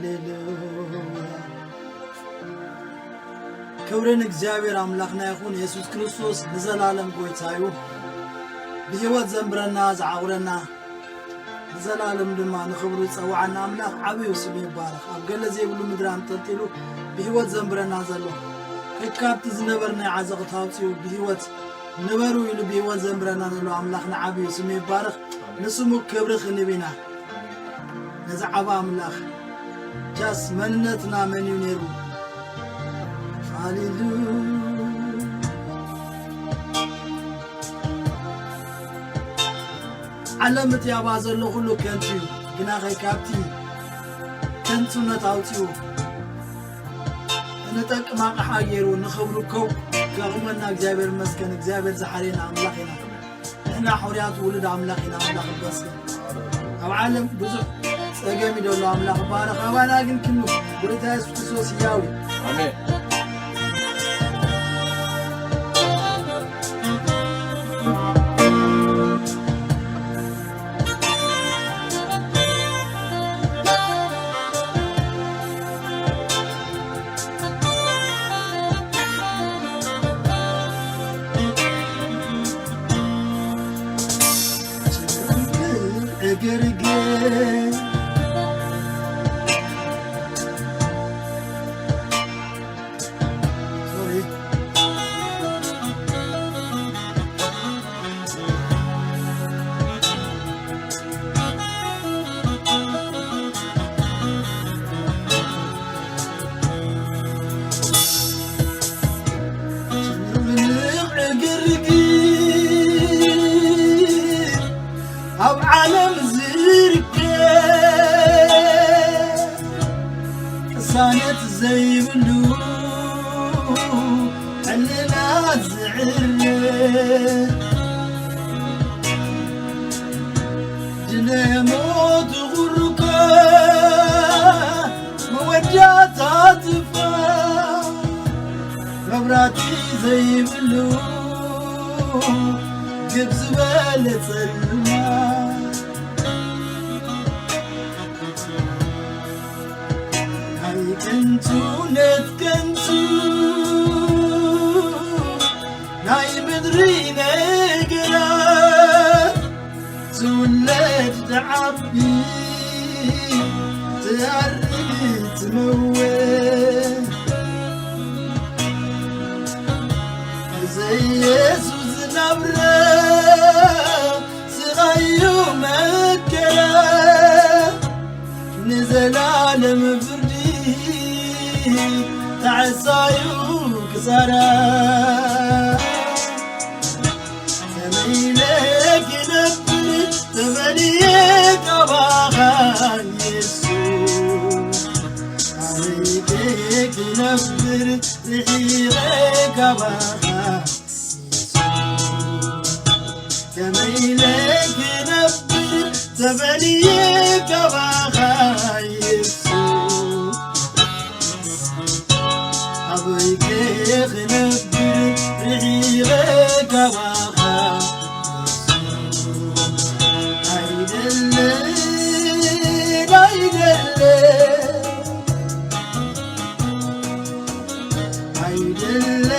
هاليلويا كورن እግዚአብሔር አምላክና ይሁን ኢየሱስ ክርስቶስ ለዘላለም ጎይታዩ በህይወት ዘምብረና ዘዓውረና ለዘላለም ድማ ንኽብሩ ጸዋዕና አምላክ ዓብዩ ስሙ ይባረክ ኣብ ገለ ዘይብሉ ምድራን ተንጢሉ በህይወት ዘምብረና ዘሎ ከካብት ዝነበርና ዓዘቕታውፂው በህይወት ነበሩ ይሉ በህይወት ዘምብረና ዘሎ አምላክና ዓብዩ ስሙ ይባረክ ንስሙ ክብር ክንቢና ነዛዓባ አምላክ ጃስ መንነትና መን ይነሩ Hallelujah علمت يا بازل كله كنتيو جنا غي كابتي كنتو نتاوتيو نتاك ما حاجيرو نخبركو كغمنا እግዚአብሔር መስከን እግዚአብሔር ዘሐሪና አምላክና احنا حوريات ولد አምላክና አምላክ በስከን ኣብ ዓለም ብዙ ጸገም ይደሉ አምላክ ባረክ አባና ግን ክንኑ ወደ ኢየሱስ ክርስቶስ ያዊ አሜን أو عالم زرقة صانت زي بلو علنا زعرة جنا موت غرقة موجات عاطفة مبراتي زي بلو جبز بالة هاي كنتو نتكنتو هاي مدرينا قرا تولد تعبي تعرف تموت زي يسوس نبرة صغيو مكرا نزل عالم فردي تعسايو كسرا تميلك نبري تمليك أباها يسوس عليك نبري لحيرك أباها كميلك نبر تبليك بخايف أبيك نبر رحيلك بخايف عيد الليل عيد الليل عيد الليل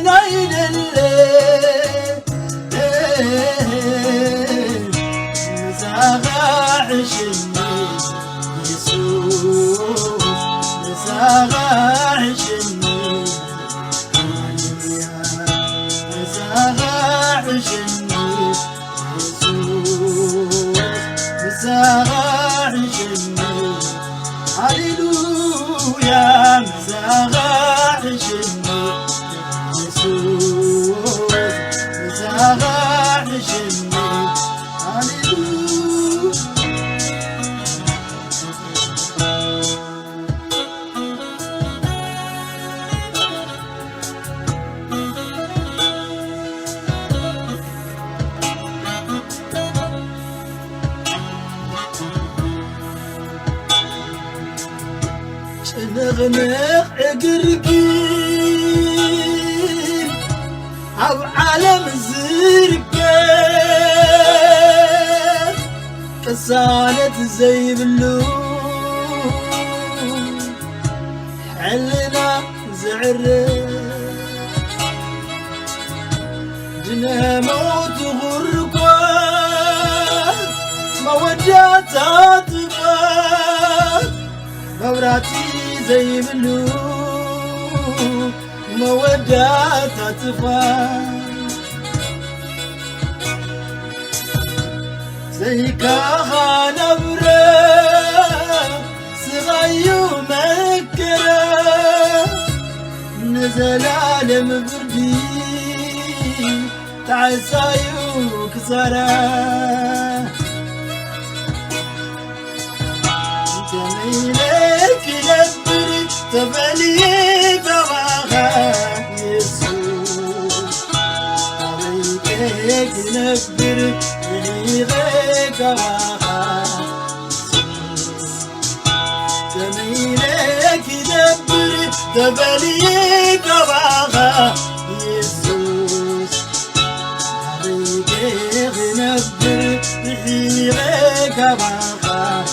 عيد الليل نزاغ عشني يسوس نزاغ عشني نزاغ عشني يسوس نزاغ عشني هاليلويا نزاغ عشني يسوس نزاغ عشني نغنق اقرقين او عالم زرقة كسانت زي بلو علنا زعر دنا موت غرقا مودات عاطفة موراتي زي بلو مودات عاطفة زي كاها نبرة صغيو مكرة نزل عالم بردي تعسايو كسرة جميلك نبري تبالي بواها يسوع عليك نبري غيرك بواها جميلك نبري تبالي بواها يسوع عليك نبري غيرك بواها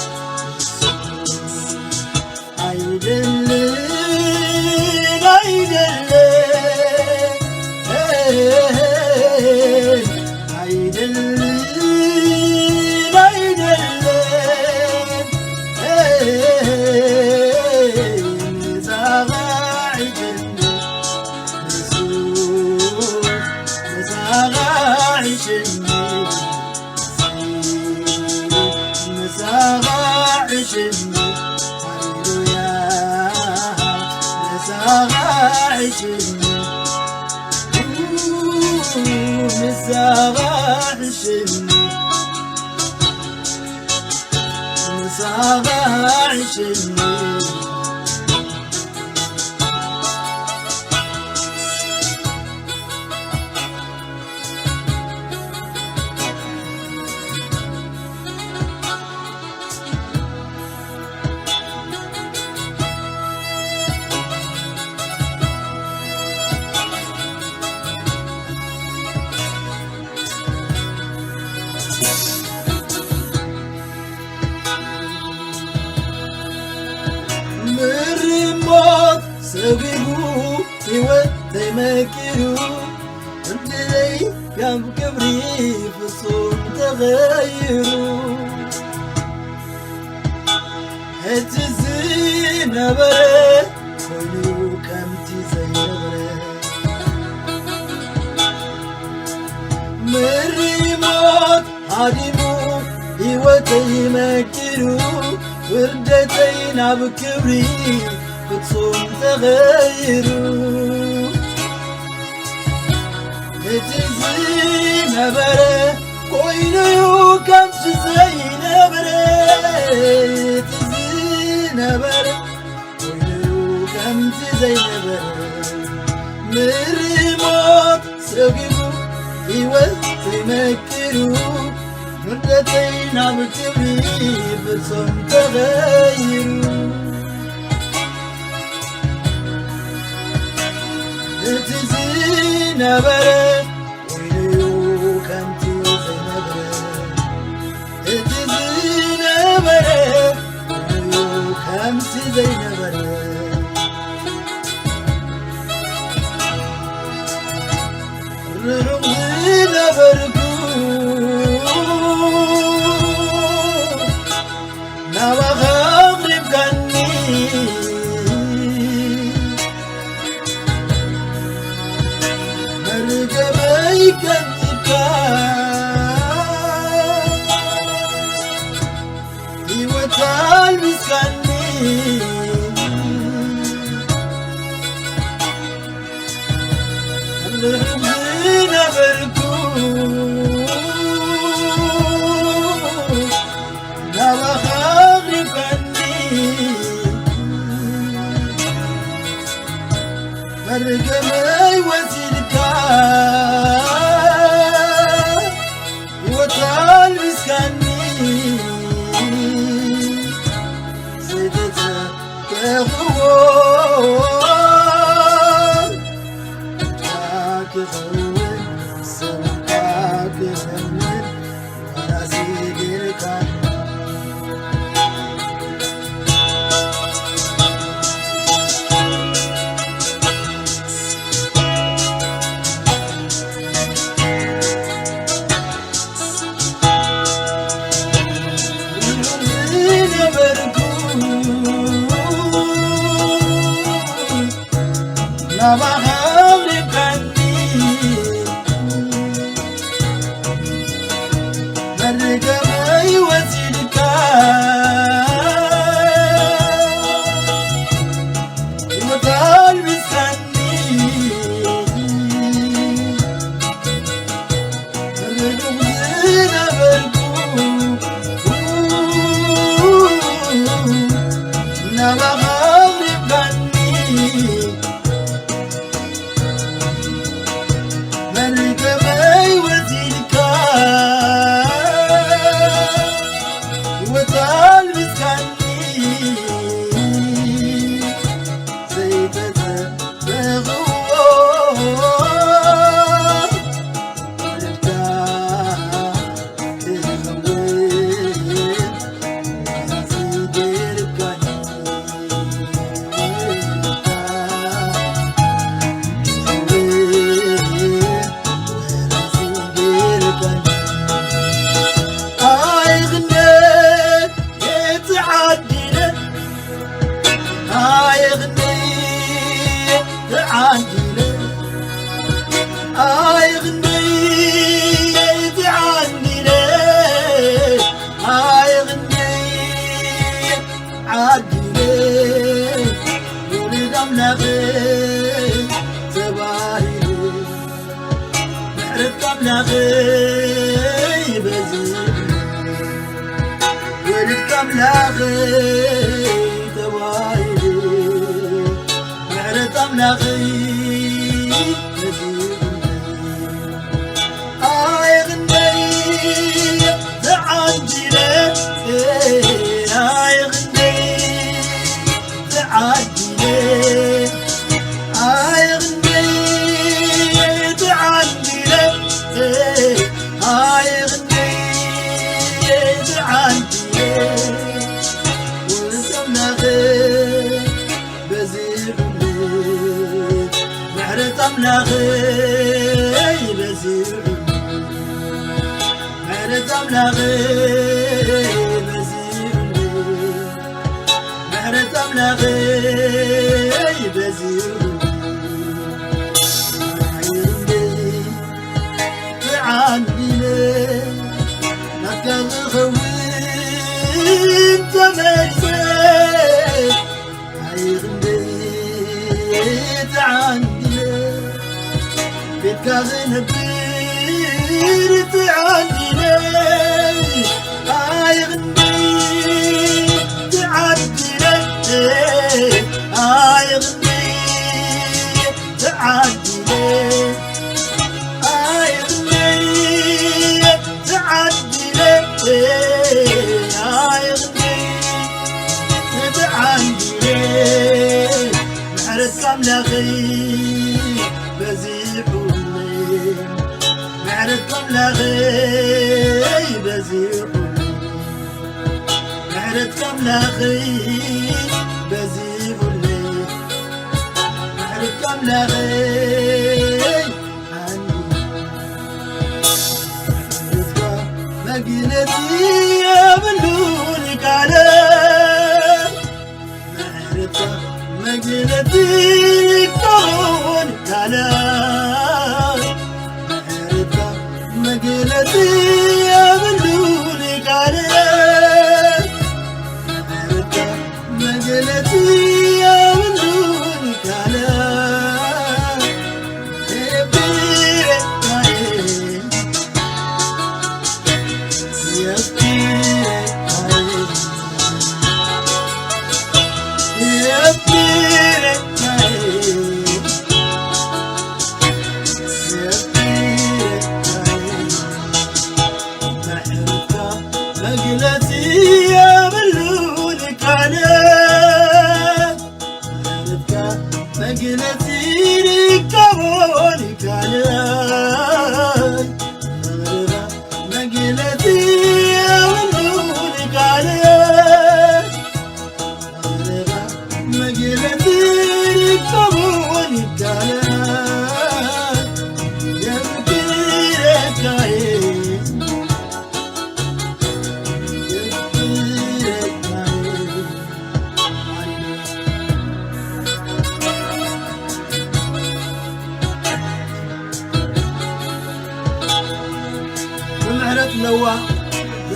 مرمات سبيبو يوت مكرو انتي كم كبري في صوت تغيرو هتزين بره كلو كم تزين بره مرمات عدمو يوت مكرو وردتين عبكبري بتصوم تغيرو هتزين بره كوينيو كم تزين بره هتزين بره كوينيو كم تزين بره مريمات سوقيبو يوت مكرو وردتين عبكبري بتصوم تغيرو هتزين بره ويليو كنتي زين بره هتزين بره ويليو كنتي زين بره رغم بركو نبغاغرب كني مرقبي كنتكا يوتال مسكني الرغمين بركو نبغاغرب كني مرقبي وزيركا يوتال مسكني زيدتا كغوان تاك غوان سمتاك غوان وراسي غيركا نبغى لبني مرقبي وزيدك وطال مستني رغزنا بركو نبغى لبني مرقبي وزيدك وطال مستني زيتها بغوة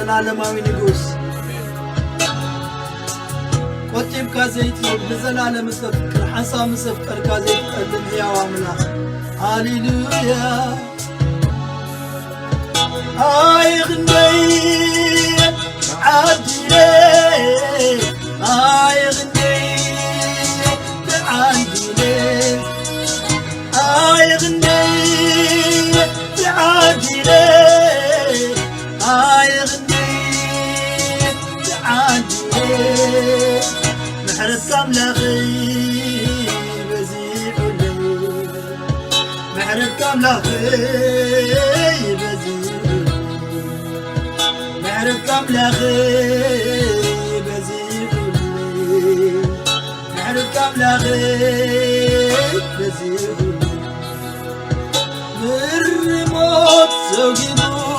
زلالماوي نجوس قطيب كازيت بزلالم سفكر حسام سفكر كازيت قدم يا واملاخ هاليلويا هاي غني عادلي هاي غني عادلي هاي غني عادلي هاي غني عادلي محرس كاملخي بزيحولي محرس كاملخي محرس كاملخي بزيحولي محرس كاملخي بزيحولي مرموت سوقيبو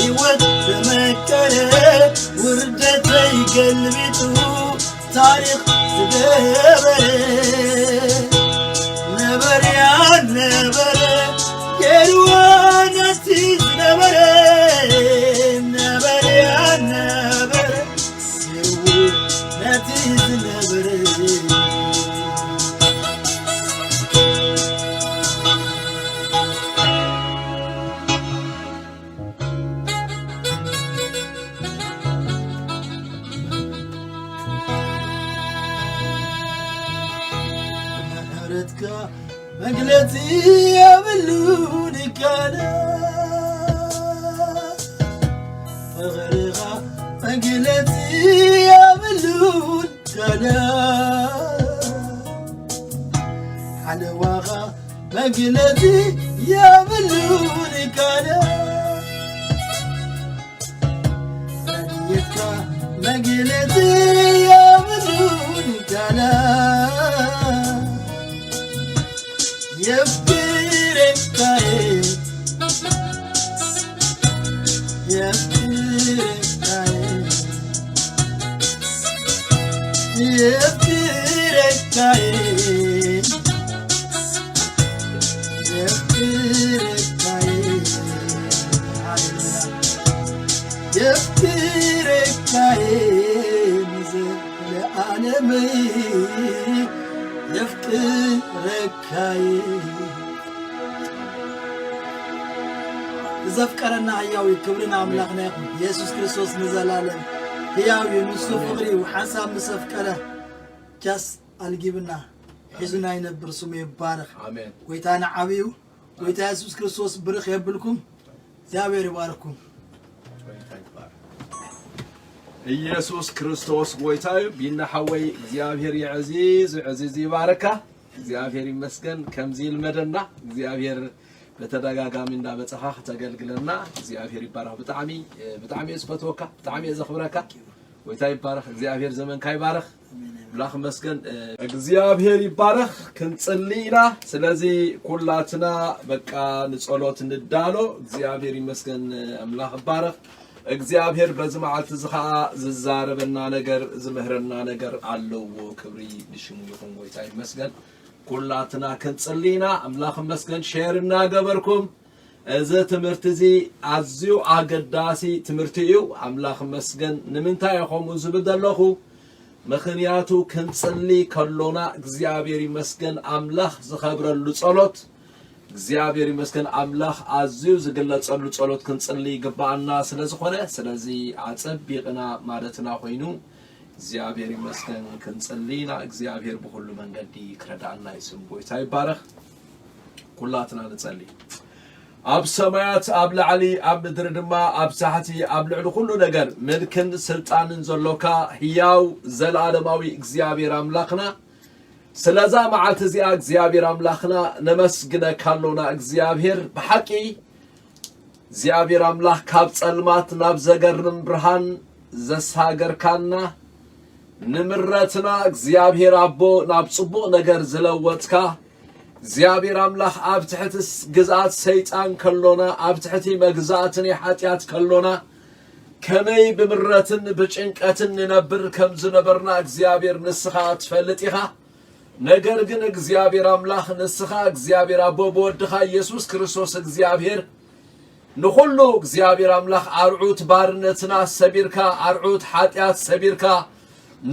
يود تمكره وردتي قلبيتو تاريخ تقبره نبر يا نبر كروانتي نبر نبر يا نبر سوي نتيز نبر مقلتي يا بلوني كانا فغرغة مقلتي يا بلون كانا حلوغة مقلتي يا بلوني كانا رديتك مقلتي يا بلوني كانا يفكرك كاين يفكرك كاين يفكرك كاين يفكرك كاين يفكرك كاين لعالمي يفكرك كاين زفكرنا هياوي كبرنا أملاقنا يسوع كريستوس نزلالم هياوي نصف فقري وحساب مسفكره جس الجبنا حزنا ينبر سمي بارخ آمين ويتانا عبيو ويتا يسوع كريستوس برخ يبلكم زاوير يباركم ኢየሱስ ክርስቶስ ጎይታዩ ቢናሐወይ እግዚአብሔር ይዕዚዝ ዕዚዝ ይባረካ እግዚአብሔር ይመስገን ከምዚል መደና እግዚአብሔር በተደጋጋሚ እንዳበፀኻ ተገልግለና እግዚአብሔር ይባረክ በጣም ይስፈቶካ በጣም ይዘኽብረካ ጎይታ ይባረክ እግዚአብሔር ዘመን ካይባረክ ብላኽ መስገን እግዚአብሔር ይባረክ ክንጽልይና ስለዚህ ኩላትና በቃ ንጸሎት እንዳሎ እግዚአብሔር ይመስገን አምላኽ ይባረክ እግዚአብሔር በዝማዓት ዝኻ ዝዛረበና ነገር ዝምህረና ነገር አለው ክብሪ ልሽሙ ይሁን ጎይታ ይመስገን ኩላትና ክንጽልይና አምላኽ መስገን ሼርና ገበርኩም እዚ ትምህርት እዚ አዝዩ አገዳሲ ትምህርት እዩ አምላኽ መስገን ንምንታይ ይኾም ዝብደለኹ ምኽንያቱ ክንጽልይ ከሎና እግዚአብሔር ይመስገን አምላኽ ዝኸብረሉ ጸሎት እግዚአብሔር ይመስገን አምላኽ አዝዩ ዝግለጸሉ ጸሎት ክንጽልይ ይግባአና ስለዝኾነ ስለዚህ አጸቢቅና ማለትና ኾይኑ እግዚአብሔር ይመስገን ክንጽልይና እግዚአብሔር በሁሉ መንገድ ይክረዳና ይስም ጎይታ ይባረክ ኩላትና ንጸልይ አብ ሰማያት አብ ላዕሊ አብ ምድሪ ድማ አብ ታሕቲ አብ ልዕሊ ኩሉ ነገር ምልክን ስልጣንን ዘሎካ ሕያው ዘለዓለማዊ እግዚአብሔር አምላኽና ስለዛ መዓልት እዚኣ እግዚአብሔር አምላኽና ነመስግነካለና እግዚአብሔር በሐቂ እግዚአብሔር አምላኽ ካብ ጸልማት ናብ ዘገርም ብርሃን ዘሳገርካና ንምረትና እግዚአብሔር አቦ ናብ ጽቡቕ ነገር ዝለወጥካ እግዚአብሔር አምላኽ ኣብ ትሕትስ ግዛት ሰይጣን ከሎና ኣብ ትሕቲ መግዛእትን ኃጢአት ከሎና ከመይ ብምረትን ብጭንቀትን ነብር ከም ዝነበርና እግዚአብሔር ንስኻ ትፈልጥ ኢኻ ነገር ግን እግዚአብሔር አምላኽ ንስኻ እግዚአብሔር አቦ በወድኻ ኢየሱስ ክርስቶስ እግዚአብሔር نخلو እግዚአብሔር አምላክ አርዑት ባርነትና ሰቢርካ አርዑት ኃጢአት ሰቢርካ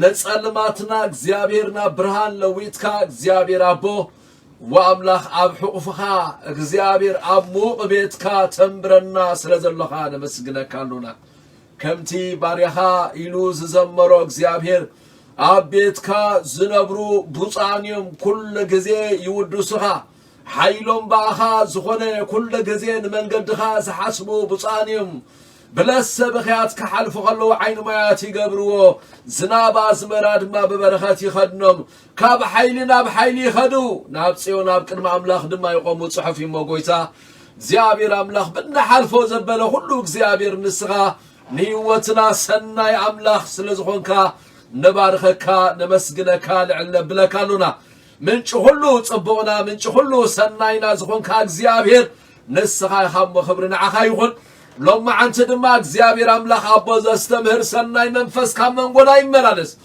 ነጸልማትና እግዚአብሔርና ብርሃን ለዊትካ እግዚአብሔር አቦ ወአምላክ አብ ሕቁፍኻ እግዚአብሔር አብ ሙቅ ቤትካ ተምብረና ስለዘለኻ ነመስግነካሉና ከምቲ ባሪኻ ኢሉ ዝዘመሮ እግዚአብሔር አብ ቤትካ ዝነብሩ ቡፃንዮም ኩሉ ጊዜ ይውድሱኻ حيلهم باخا زخونه كل جزين من قدخا زحسبو بصانيم بلس بخيات كحلف خلو عين ما يقبروا زناب ازمراد ما ببرخات يخدنم كاب حيلنا بحيلي خدو نابسيو ناب كلمة املاخ دما يقوموا صحفي موقويتا زيابير املاخ بدنا حلفو زبله كله زيابير نسغا نيوتنا سناي املاخ سلزخونكا نبارخكا نمسجنكا لعلنا بلكالونا من شهلو صبونا من شهلو سناينا زخون كاغزيابير نسخا خم خبرنا عخايخون لما عنت دما اغزيابير املاح ابوز استمهر سناي منفس كان منغولا يمرالس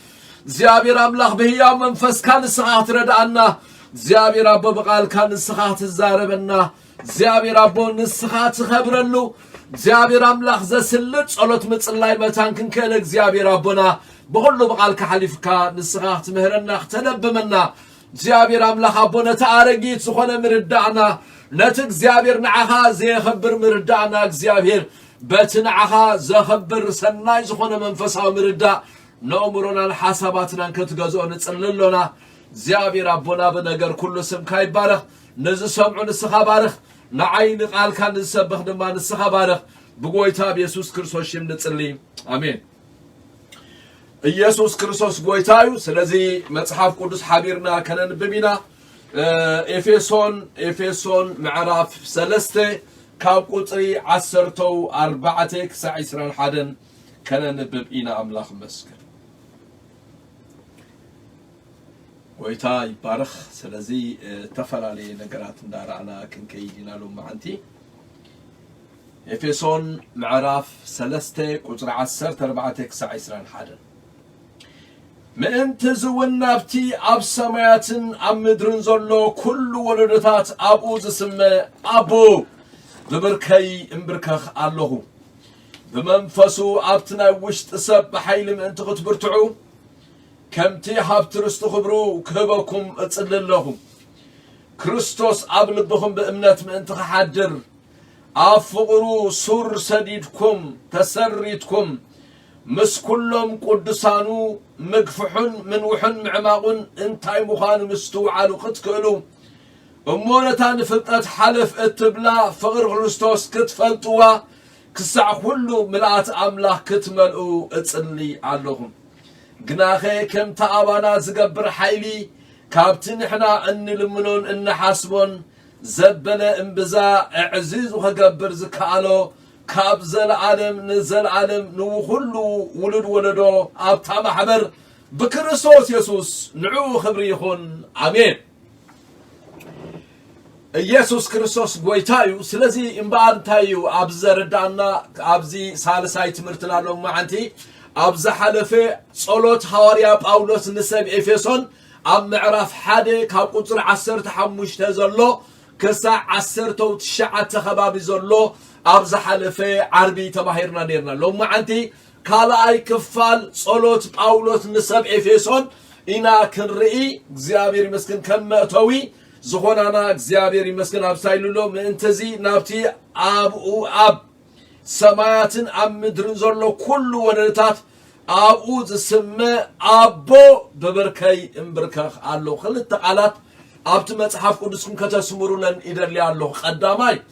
زيابير املاح بهيا منفس كان سخات ردانا زيابير ابو بقال كان سخات الزاربنا زيابير ابو نسخات خبرلو زيابير املاح زسلط صلوت مصلاي متانكن كل زيابير ابونا بقولو بقال كحليفكا نسخات مهرنا اختلبمنا زيابير املاح ابونا تارجيت سخونه مردعنا نتك زيابير نعها زي خبر مردعنا زيابير بتنعها زخبر سناي سخونه منفسا مردع نأمرنا الحساباتنا كتغزو نصللنا زيابير ابونا بنجر كل سم كايبارخ نز سمعوا نسخا بارخ نعين قال كان نسبخ دما نسخا بارخ بغويتا بيسوس كريستوس شم نصلي امين ኢየሱስ ክርስቶስ ጎይታዩ ስለዚህ መጽሐፍ ቅዱስ ሐቢርና ከነንብቢና ኤፌሶን ምዕራፍ 3 ካብ ቁጥሪ 14 ክሳዕ 21 ከነንብብ ኢና አምላኽ መስገን ጎይታ ይባረኽ ስለዚህ ተፈላለየ ነገራት እንዳራና ክንከይድና ሎማዓንቲ ኤፌሶን ምዕራፍ 3 ቁጥሪ 14 ክሳዕ 21 ምእንቲ ዝውናብቲ ኣብ ሰማያትን ኣብ ምድርን ዘሎ ኩሉ ወለደታት ኣብኡ ዝስመ ኣቦ ብብርከይ እምብርከኽ ኣለኹ ብመንፈሱ ኣብቲ ናይ ውሽጢ ሰብ ብሓይሊ ምእንቲ ክትብርትዑ ከምቲ ሃብቲ ርስቲ ክብሩ ክህበኩም እጽሊ ኣለኹ ክርስቶስ ኣብ ልብኹም ብእምነት ምእንቲ ክሓድር ኣብ ፍቕሩ ሱር ሰዲድኩም ተሰሪትኩም مس كلهم قدسانو مقفحن من وحن معماقن انتاي مخان مستوعالو قتكلو امونتان فلطت حلف اتبلا فقر كريستوس كتفلطوا كسع كله ملات املاح كتملؤ اصلي عليهم غناخه كم تابانا زغبر حيلي كابتن احنا ان لمنون ان حاسبون زبله انبزا عزيز وخغبر زكالو كاب زل عالم نزل عالم نو كله ولد ولدو ابتا محبر بكريستوس يسوس نعو خبر يكون امين يسوس كريستوس غويتايو سلازي امبار تايو ابزردانا ابزي سالساي تمرتنا لو معنتي ابز حلفه صلوت حواريا باولوس نسب افيسون اب معرف حده كاب قطر 15 تزلو كسا 10 9 خبابي زلو أبز حلفة عربي تماهرنا نيرنا لو ما عندي كلا أي كفال صلوت باولوس نسب إفيسون إنا كنرئي زيابير مسكن كم توي زخونانا زيابير مسكن أبسايلو من انتزي نابتي أب سماياتن أم مدرن زرلو كل ونرتات أبو زسمى أبو ببركي امبركخ الله خلت تقالات أبت متحف قدسكم كتسمرون إدرلي الله قداماي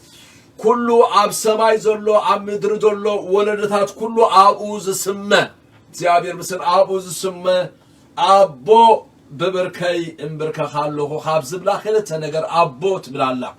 كله أب سماي زلو أب مدر زلو ولدتات كله أبوز سمة زيابير مثل أبوز سمة أبو ببركي امبركا خالو خابز بلا خلت نجر أبو تبلا لا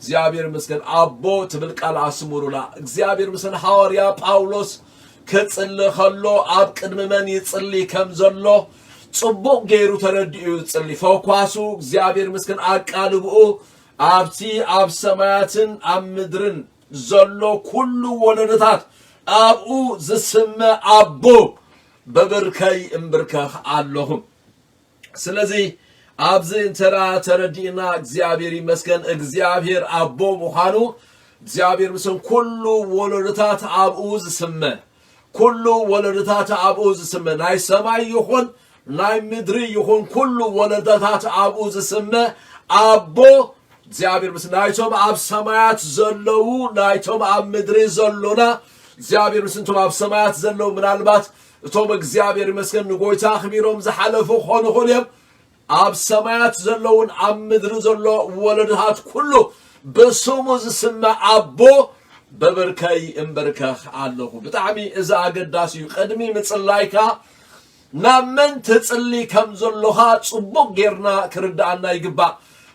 زيابير مثل أبو تبلك على سمورولا زيابير مثل حواريا باولوس كتصل خلو أب قدم من يتصلي كم زلو صبوق غيرو ترديو يتصلي فوقاسو زيابير مثل أقالبو أبتي أب سماياتن أب مدرن زلو كل ولدتات أبو زسمة أبو ببركي امبركخ اللهم سلازي أبزين ترى تردينا اغزيابير مسكن اغزيابير أبو مخانو እግዚአብሔር ምስን ኩሉ ወለደታት አብኡዝ ስመ ኩሉ ወለደታት አብኡዝ ስመ ናይ ሰማይ ይኹን ናይ ምድሪ ይኹን ኩሉ ወለደታት አብኡዝ ስመ አቦ እግዚአብሔር ምስን ናይቶም አብ ሰማያት ዘለው ናይቶም አብ ምድሪ ዘሎና እግዚአብሔር ምስን ቶም አብ ሰማያት ዘለው ምናልባት ቶም እግዚአብሔር ይመስገን ንጎይታ ኽቢሮም ዝሓለፉ ኾኑ ኾልዮም አብ ሰማያት ዘለውን አብ ምድሪ ዘሎ ወለደታት ኩሉ በስሙ ዝስመ አቦ በበርከይ እምበርከኽ ኣለኹ ብጣዕሚ እዚ አገዳሲ እዩ ቅድሚ ምጽላይካ ናብ መን ትጽሊ ከም ዘለኻ ጽቡቕ ጌርና ክርዳእና ይግባእ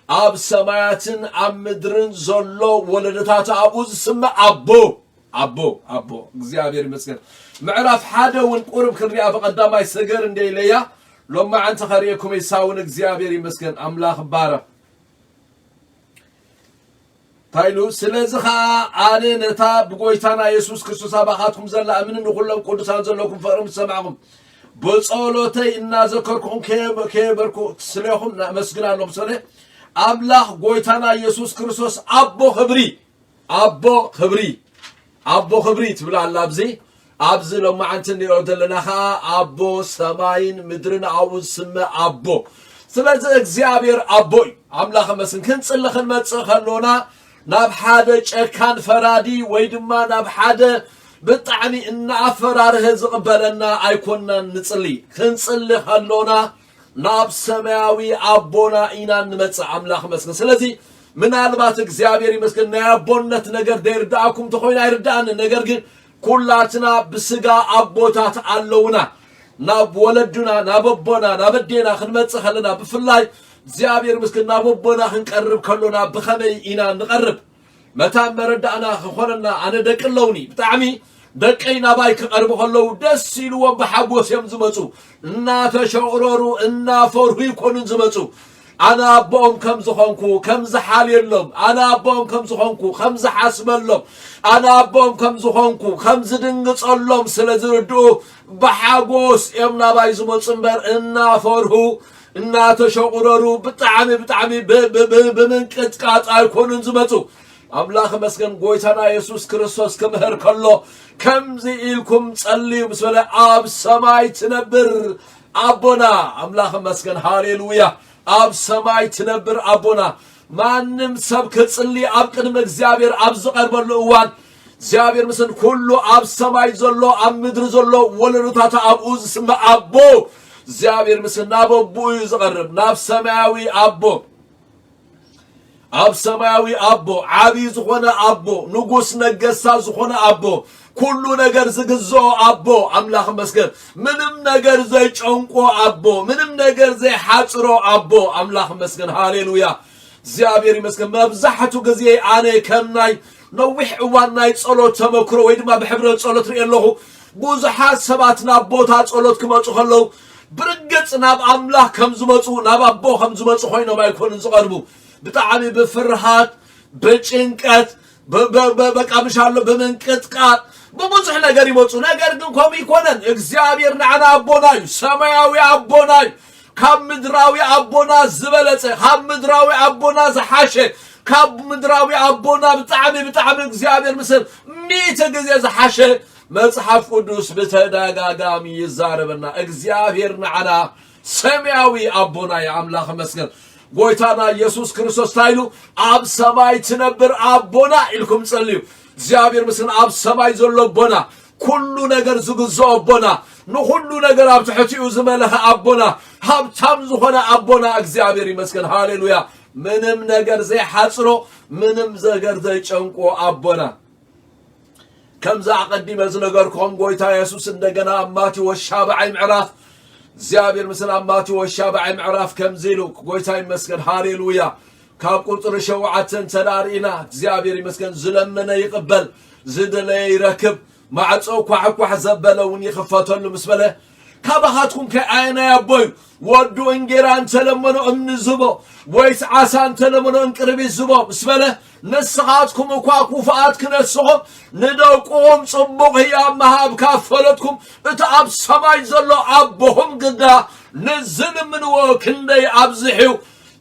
አብ ሰማያትን አብ ምድርን ዘሎ ወለደታት አብኡ ዝስመ አቦ አቦ አቦ እግዚአብሔር ይመስገን ምዕራፍ ሓደ ውን ቁርብ ክንሪኣ በቀዳማይ ሰገር እንደይለያ ሎማ አንተ ኸሪየኩም ይሳውን እግዚአብሔር ይመስገን አምላኽ ባረ ታይሉ ስለዚህ አነ ነታ በጎይታና ኢየሱስ ክርስቶስ አባኻትኩም ዘላ እምን ንኹሎም ቅዱሳን ዘለኩም ፈርም ሰማዕኩም በጸሎተይ እናዘከርኩም ከበርኩ ስለኹም መስግናለሁ ሰለ አምላኽ ጎይታና ኢየሱስ ክርስቶስ አቦ ኽብሪ ትብላላ አብዚ ሎማ አንተ ንረደለናኻ አቦ ሰማይን ምድርን አውዝ ስመ አቦ ስለዚህ እግዚአብሔር አቦ አምላኽ መስን ክንጽልኽን መጽእ ኸሎና ናብ ሓደ ጨካን ፈራዲ ወይ ድማ ናብ ሓደ ብጣዕሚ እናፈራርህ ዝቕበለና ኣይኮንናን ንጽሊ ክንጽሊ ኸሎና ናብ ሰማያዊ አቦና ኢና ንመጽእ አምላኽ መስን ስለዚህ ምናልባት እግዚአብሔር ይመስገን ናይ አቦነት ነገር ደይርዳእኩም ተኾይና አይርዳእን ነገር ግን ኩላትና ብስጋ አቦታት ኣለውና ናብ ወለዱና ናብ አቦና ናብ አዴና ክንመጽእ ኸለና ብፍላይ እግዚአብሔር ይመስገን ናብ አቦና ክንቀርብ ከሎና ብኸመይ ኢና ንቀርብ መታ መረዳእና ኾነና አነ ደቅለውኒ ብጣዕሚ ደቀይ ናባይ ክቀርብ ከለው ደስ ኢልዎም ብሓጎስ እዮም ዝመጹ እናተሸቅረሩ እናፈርሁ ይኮኑን ዝመጹ አነ አቦኦም ከም ዝኾንኩ ከም ዝሓልየሎም አነ አቦኦም ከም ዝኾንኩ ከም ዝሓስበሎም አነ አቦኦም ከም ዝኾንኩ ከም ዝድንግጸሎም ስለዝርድኡ ብሓጎስ እዮም ናባይ ዝመጹ እምበር እናፈርሁ እናተሸቅረሩ ብጣዕሚ ብምንቅጥቃጥ ኣይኮኑን ዝመጹ አምላኽ መስገን ጎይታና ኢየሱስ ክርስቶስ ክምህር ከሎ ከምዚ ኢልኩም ጸልዩ ምስ በለ አብ ሰማይ ትነብር አቦና አምላኽ መስገን ሃሌሉያ አብ ሰማይ ትነብር አቦና ማንም ሰብ ክጽሊ አብ ቅድመ እግዚአብሔር አብ ዝቀርበሉ እዋን እግዚአብሔር ምስን ኩሉ አብ ሰማይ ዘሎ አብ ምድሪ ዘሎ ወለደታት አብኡ ዝስመ አቦ እግዚአብሔር ምስን ናብ አቦ ዝቀርብ ናብ ሰማያዊ አቦ አብ ሰማያዊ አቦ ዓቢ ዝኾነ አቦ ንጉስ ነገሳ ዝኾነ አቦ ኩሉ ነገር ዝግዝኦ አቦ አምላኽ መስገን ምንም ነገር ዘይጨንቆ አቦ ምንም ነገር ዘይሓጽሮ አቦ አምላኽ መስገን ሃሌሉያ እግዚአብሔር ይመስገን መብዛሕቱ ጊዜ አነ ከምናይ ነዊሕ እዋን ናይ ጸሎት ተመክሮ ወይ ድማ ብሕብረት ጸሎት ርእየለኹ ብዙሓት ሰባት ናብ ቦታ ጸሎት ክመጹ ከለው ብርግጽ ናብ አምላኽ ከም ዝመጹ ናብ አቦ ከም ዝመጹ ኮይኖም ኣይኮኑን ዝቐርቡ ብጣዕሚ ብፍርሃት በጭንቀት በቃምሻሎ በመንቅጥቃጥ በብዙሕ ነገር ይመጹ ነገር ግን ከም ይኮነን እግዚአብሔር ንዓና አቦና እዩ ሰማያዊ አቦና እዩ ካብ ምድራዊ አቦና ዝበለጸ ካብ ምድራዊ አቦና ዝሓሸ ካብ ምድራዊ አቦና ብጣዕሚ እግዚአብሔር ምስል ሚተ ጊዜ ዝሓሸ መጽሐፍ ቅዱስ በተደጋጋሚ ይዛረበና እግዚአብሔር ንዓና ሰማያዊ አቦና አምላኽ መስገን ጎይታና ኢየሱስ ክርስቶስ ታይሉ አብ ሰማይ ትነብር አቦና ኢልኩም ጸልዩ እግዚአብሔር ምስን አብ ሰማይ ዘሎ አቦና ኩሉ ነገር ዝግዝኦ አቦና ንሁሉ ነገር አብ ትሕቲኡ ዝመለኸ አቦና ሀብታም ዝኾነ አቦና እግዚአብሔር ይመስገን ሃሌሉያ ምንም ነገር ዘይሓጽሮ ምንም ነገር ዘይጨንቆ አቦና ከምዛ አቀዲመ ዝነገርኩም ጎይታ ኢየሱስ እንደገና ማቴዎስ 7 ምዕራፍ እግዚአብሔር ምስል ማቴዎስ 7 ምዕራፍ ከምዚሉ ጎይታ ይመስገን ሃሌሉያ ካብ ቁጥር 7 ተዳሪና እግዚአብሔር ይመስገን ዝለመነ ይቅበል ዝደለየ ይረክብ ማዕጾ ኳዕኳሕ ዘበለውን ይኽፈተሉ ምስበለ ካባኻትኩም ከአይና ያቦይ ወዱ እንጌራን ተለመኖ እምንዝቦ ወይስ ዓሳን ተለመኖ እንቅርቢ ዝቦ ምስበለ ንስኻትኩም እኳ ኩፋት ክነስኹም ንደቁም ጽቡቕ ህያብ መሃብ ካፈለትኩም እቲ ኣብ ሰማይ ዘሎ ኣቦኹም ግዳ ንዝልምንዎ ክንደይ ኣብዝሕዩ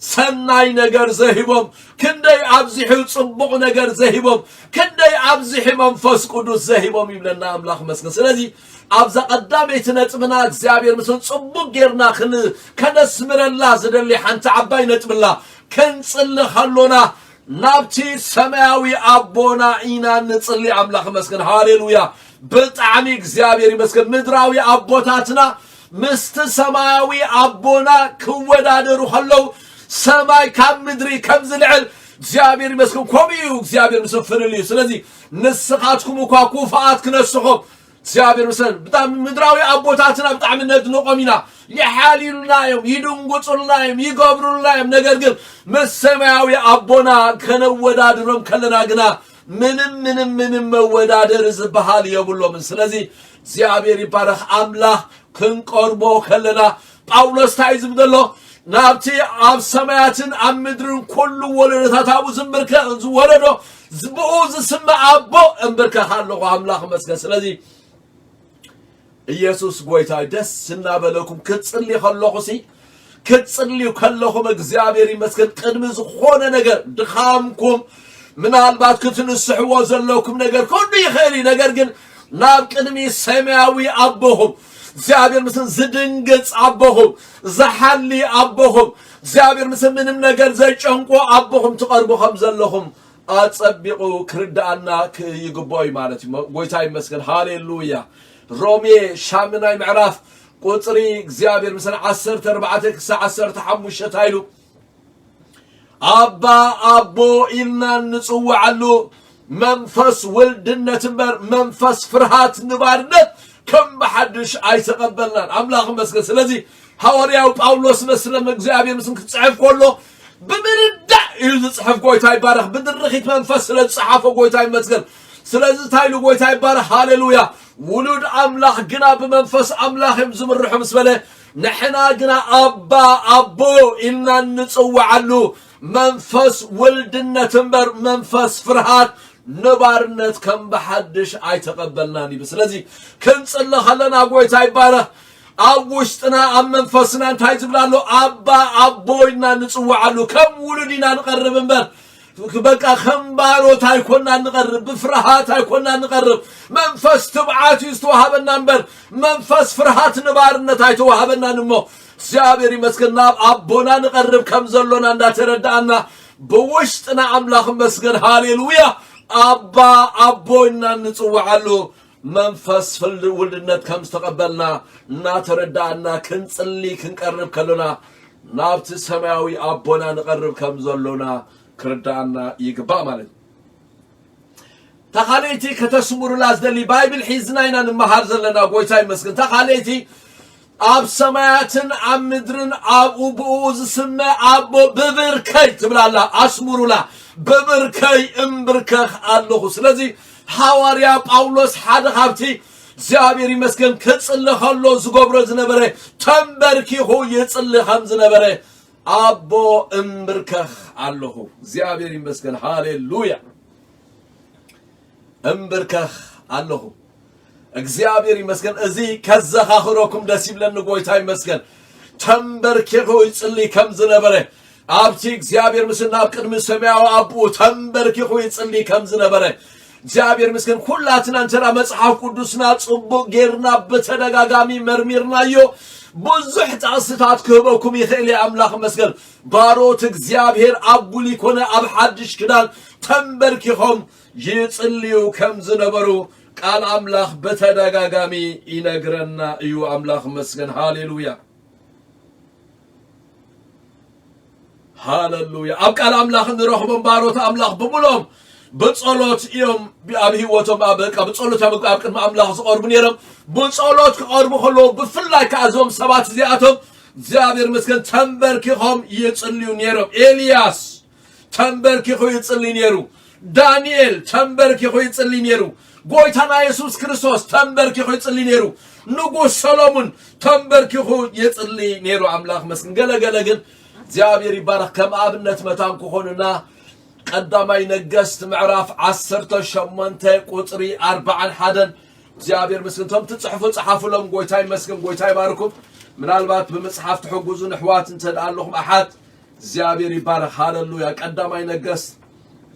ሰናይ ነገር ዘሂቦም ክንደይ አብዚሑ ጽቡቕ ነገር ዘሂቦም ክንደይ አብዚሑ መንፈስ ቅዱስ ዘሂቦም ይብለና አምላኽ መስገን ስለዚህ አብዛ ቀዳሜት ነጥብና እግዚአብሔር ምስል ጽቡቕ ጌርና ከነስምረላ ዝደሊ ሓንቲ ዓባይ ነጥብላ ከንጽልኸሎና ናብቲ ሰማያዊ አቦና ኢና ንጽሊ አምላኽ መስገን ሃሌሉያ ብጣዕሚ እግዚአብሔር ይመስገን ምድራዊ አቦታትና ምስት ሰማያዊ አቦና ክወዳደሩ ኸለው ሰማይ ካብ ምድሪ ከም ዝልዕል እግዚአብሔር ይመስገን ኮሚዩ እግዚአብሔር ምስፍርልዩ ስለዚህ ንስኻትኩም እኳ ኩፋኣት ክነስኹም እግዚአብሔር ምስል በጣም ምድራዊ አቦታትና በጣም ነድንቆሚና ይሓሊሉናዮም ይድንጉጹልናዮም ይገብሩልናዮም ነገር ግን ሰማያዊ አቦና ከነወዳድሮም ከለና ግና ምንም መወዳደር ዝበሃል የብሎም ስለዚህ እግዚአብሔር ይባረክ አምላኽ ክንቆርቦ ከለና ጳውሎስ ታይዝም ደሎ ናብቲ አብ ሰማያትን አብ ምድርን ኩሉ ወለደታታው ዝምብርከ ወለዶ ዝብኡ ዝስመ አቦ እምብርከ ሃለኹ አምላኽ መስገን ስለዚህ ኢየሱስ ጎይታ ደስ እናበለኩም ክጽሊ ኸለኹሲ ክጽሊ ከለኹም እግዚአብሔር ይመስገን ቅድሚ ዝኾነ ነገር ድኻምኩም ምናልባት ክትንስሕዎ ዘለኩም ነገር ሁሉ ይኽእል ነገር ግን ናብ ቅድሚ ሰማያዊ አቦኹም እግዚአብሔር ምስል ዝድንግጽ አቦኹም ዝሓሊ አቦኹም እግዚአብሔር ምስል ምንም ነገር ዘይጨንቆ አቦኹም ትቀርቡ ከም ዘለኹም አጸቢቁ ክርዳአና ይግባይ ማለት ጎይታ ይመስገን ሃሌሉያ ሮሜ ሻምናይ ምዕራፍ ቁጥሪ እግዚአብሔር ምስል 14-15 ታይሉ አባ አቦ ኢልና ንጽዋዓሉ መንፈስ ወልድነት በር መንፈስ ፍርሃት ንባርነት ከም በሐድሽ አይተቀበልናን አምላኽ መስገን ስለዚህ ሐዋርያው ጳውሎስ መስለም እግዚአብሔር ምስል ክጽሕፍ ኮሎ በምርዳ ይጽሕፍ ጎይታ ይባረክ በድርኺት መንፈስ ስለጽሐፈ ጎይታ ይመስገን ስለዚህ ታይሉ ጎይታ ይባረክ ሃሌሉያ ውሉድ አምላኽ ግና በመንፈስ አምላኽም ዝምርሑ ምስበለ ንሕና ግና አባ አቦ ኢልና ንጽዋዓሉ መንፈስ ወልድነት በር መንፈስ ፍርሃት ንባርነት ከም በሐድሽ አይተቀበልናን ስለዚህ ክንጽልኸለና ጎይታ ይባረክ ኣብ ውሽጥና ኣብ መንፈስና እንታይ ዝብላሎ አባ አቦይና ንጽዋዓሉ ከም ውሉድና ንቀርብ እምበር በቃ ከም ባሮት አይኮና ንቀርብ በፍርሃት አይኮና ንቀርብ መንፈስ ትብዓት ይስተዋሃበና እምበር መንፈስ ፍርሃት ንባርነት አይተዋሃበናን እሞ እግዚአብሔር ይመስገን ናብ አቦና ንቀርብ ከም ዘሎና እንዳተረዳአና በውሽጥና አምላኽ መስገን ሃሌሉያ አባ አቦይና ንጽዋዓሉ መንፈስ ወልድነት ከም ተቀበልና እናተረዳአና ክንጽሊ ክንቀርብ ከለና ናብቲ ሰማያዊ አቦና ንቀርብ ከም ዘሎና ክርዳአና ይግባ ማለት ተኻለይቲ ከተስሙሩላ ዝደሊ ባይብል ሒዝናይና ንመሃር ዘለና ጎይታ ይመስገን ተኻለይቲ ኣብ ሰማያትን ኣብ ምድርን ኣብ ብኡ ዝስመ አቦ በብርከይ ትብላላ አስሙሩላ በብርከይ እምብርከኽ ኣለኹ ስለዚህ ሐዋርያ ጳውሎስ ሓደ ካብቲ እግዚአብሔር ይመስገን ክጽልኸሎ ዝገብሮ ዝነበረ ተንበርኪኹ ይጽሊ ከም ዝነበረ አቦ እምብርከኽ ኣለኹ እግዚአብሔር ይመስገን ሃሌሉያ እምብርከኽ ኣለኹ እግዚአብሔር ይመስገን እዚ ከዘኻኽረኩም ደስ ይብለኒ ጎይታ ይመስገን ተንበርኪኹ ይጽሊ ከም ዝነበረ ኣብቲ እግዚአብሔር ምስል ናብ ቅድሚ ሰማያዊ አቦ ተንበርኪኹ ይጽሊ ከም ዝነበረ እግዚአብሔር ይመስገን ሁላትና እንተራ መጽሐፍ ቅዱስና ጽቡቕ ጌርና በተደጋጋሚ መርሚርናዮ ብዙሕ ጥቅስታት ክህበኩም ይኽእል አምላኽ መስገን ባሮት እግዚአብሔር አቡል ይኮነ ኣብ ሓድሽ ክዳን ተንበርኪኹም ይጽልዩ ከም ዝነበሩ ቃል አምላኽ በተደጋጋሚ ይነግረና እዩ አምላኽ መስገን ሃሌሉያ ሃሌሉያ ኣብ ቃል አምላኽ ንረኽቦም ባሮት አምላኽ ብሙሎም በጸሎት እዮም ኣብ ህይወቶም አበቃ በጸሎት ኣብ ቅድሚ አምላኽ ዝቀርቡ ነይሮም በጸሎት ክቀርቡ ከሎ ብፍላይ ከአዞም ሰባት እዚኣቶም እግዚአብሔር መስገን ተንበርኪኾም ይጽልዩ ነይሮም ኤልያስ ተንበርኪኹ ይጽልይ ነይሩ ዳንኤል ተንበርኪኹ ይጽልይ ነይሩ ጎይታና ኢየሱስ ክርስቶስ ተንበርኪኹ ይጽልይ ነይሩ ንጉስ ሰሎሞን ተንበርኪኹ ይጽልይ ነይሩ አምላኽ መስገን ገለገለ ግን እግዚአብሔር ይባረክ ከም አብነት መታን ክኾንና ቀዳማይ ነገሥት ምዕራፍ 18 ቁጥሪ 41 እግዚአብሔር መስገን ቶም ትጽሕፉ ጽሐፉሎም ጎይታ ይመስገን ጎይታ ይባርኩም ምናልባት በመጽሐፍ ተሕጉዙን ሕዋት እንተዳለኹም አሓድ እግዚአብሔር ይባረክ ሃሌሉያ ቀዳማይ ነገሥት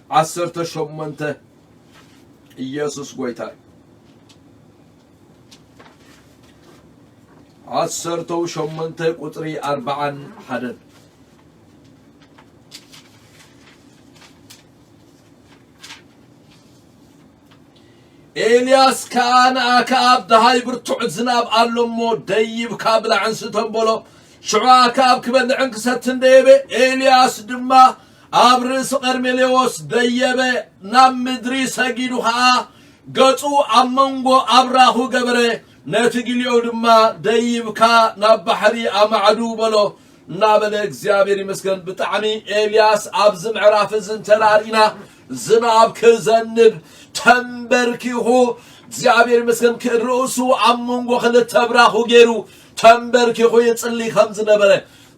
18 ኢየሱስ ጌታ 18 ቁጥሪ 41 ኤልያስ ካን አካብ ደሃይ ብርቱዕ ዝናብ አለሞ ደይብ ካብላ አንስተን ቦሎ ሽዑ አካብ ክበልዕን ክሰትን ደየበ ኤልያስ ድማ አብርስ ቀርሜሌዎስ ደየበ ናብ ምድሪ ሰጊዱ ኸዓ ገጹ አመንጎ አብራሁ ገበረ ነትግልዮ ድማ ደይብካ ናብ ባሕሪ አማዕዱ ቦሎ ናበለ እግዚአብሔር ይመስገን ብጣዕሚ ኤልያስ አብዝ ምዕራፍ ዝንተላሪና ዝናብ ክዘንብ ተንበርኪሁ እግዚአብሔር ይመስገን ከርኡሱ አመንጎ ክልተ ብራኹ ገይሩ ተንበርኪሁ ይጽልይ ከምዝ ነበረ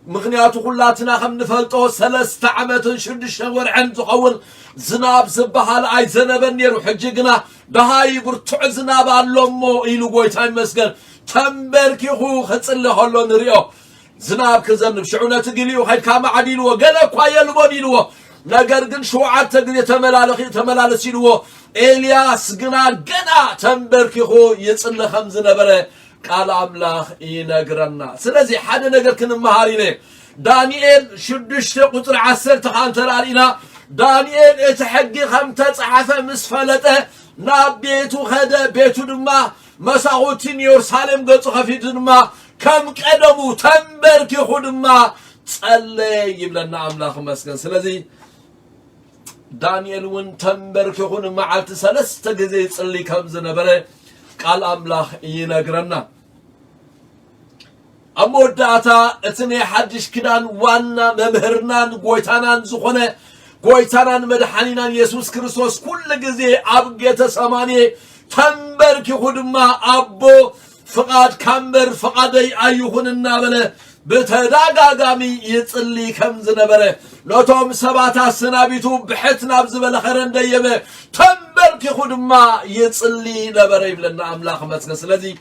ምክንያቱ ሁላትና ከም ንፈልጦ 3 ዓመትን 6 ወርሕን ዝኸውን ዝናብ ዝበሃል ኣይዘነበን ነይሩ ሕጂ ግና ደሃይ ብርቱዕ ዝናብ ኣሎሞ ኢሉ ጌታ ይመስገን ተንበርኪሁ ክጽልይ ከሎ ንሪኦ ዝናብ ክዘንብ ሽዑነት ግልዩ ኸይድካ ማዕዲልዎ ገለ እኳ የልቦን ኢልዎ ነገር ግን 7 ግዜ ተመላለስ ኢልዎ ኤልያስ ግና ገና ተንበርኪሁ ይጽልይ ከምዝ ነበረ ቃል አምላክ ይነግረና ስለዚህ ሓደ ነገር ክንመሃር ኢለ ዳንኤል 6 ቁጥር 10 ተኻንተላሪና ዳንኤል እትሕጊ ከም ተጻሐፈ ምስ ፈለጠ ናብ ቤቱ ኸደ ቤቱ ድማ መሳኹትን ኢየሩሳሌም ገጹ ኸፊቱ ድማ ከም ቀደሙ ተንበርኪሁ ድማ ጸለየ ይብለና አምላክ መስገን ስለዚህ ዳንኤል ውን ተንበርኪሁን መዓልቲ 3 ጊዜ ይጽልይ ከምዝ ነበረ ቃል አምላክ ይነግረና አሞዳታ እትኔ ሐዲሽ ክዳን ዋና መምህርናን ጎይታናን ዝኾነ ጎይታናን መድኃኒናን ኢየሱስ ክርስቶስ ኩል ጊዜ ኣብ ጌተ ሰማኔ ተንበርኪሁ ድማ አቦ ፍቃድ ካምበር ፍቃደይ አይሁንና በለ በተዳጋጋሚ ይጽልይ ከምዝ ነበረ ኖቶም ሰባታ ሰናቢቱ ብሕት ናብ ዝበለ ኸረን ደየበ ተንበርኪሁ ድማ ይጽልይ ነበረ ይብለና አምላክ መስገን ስለዚህ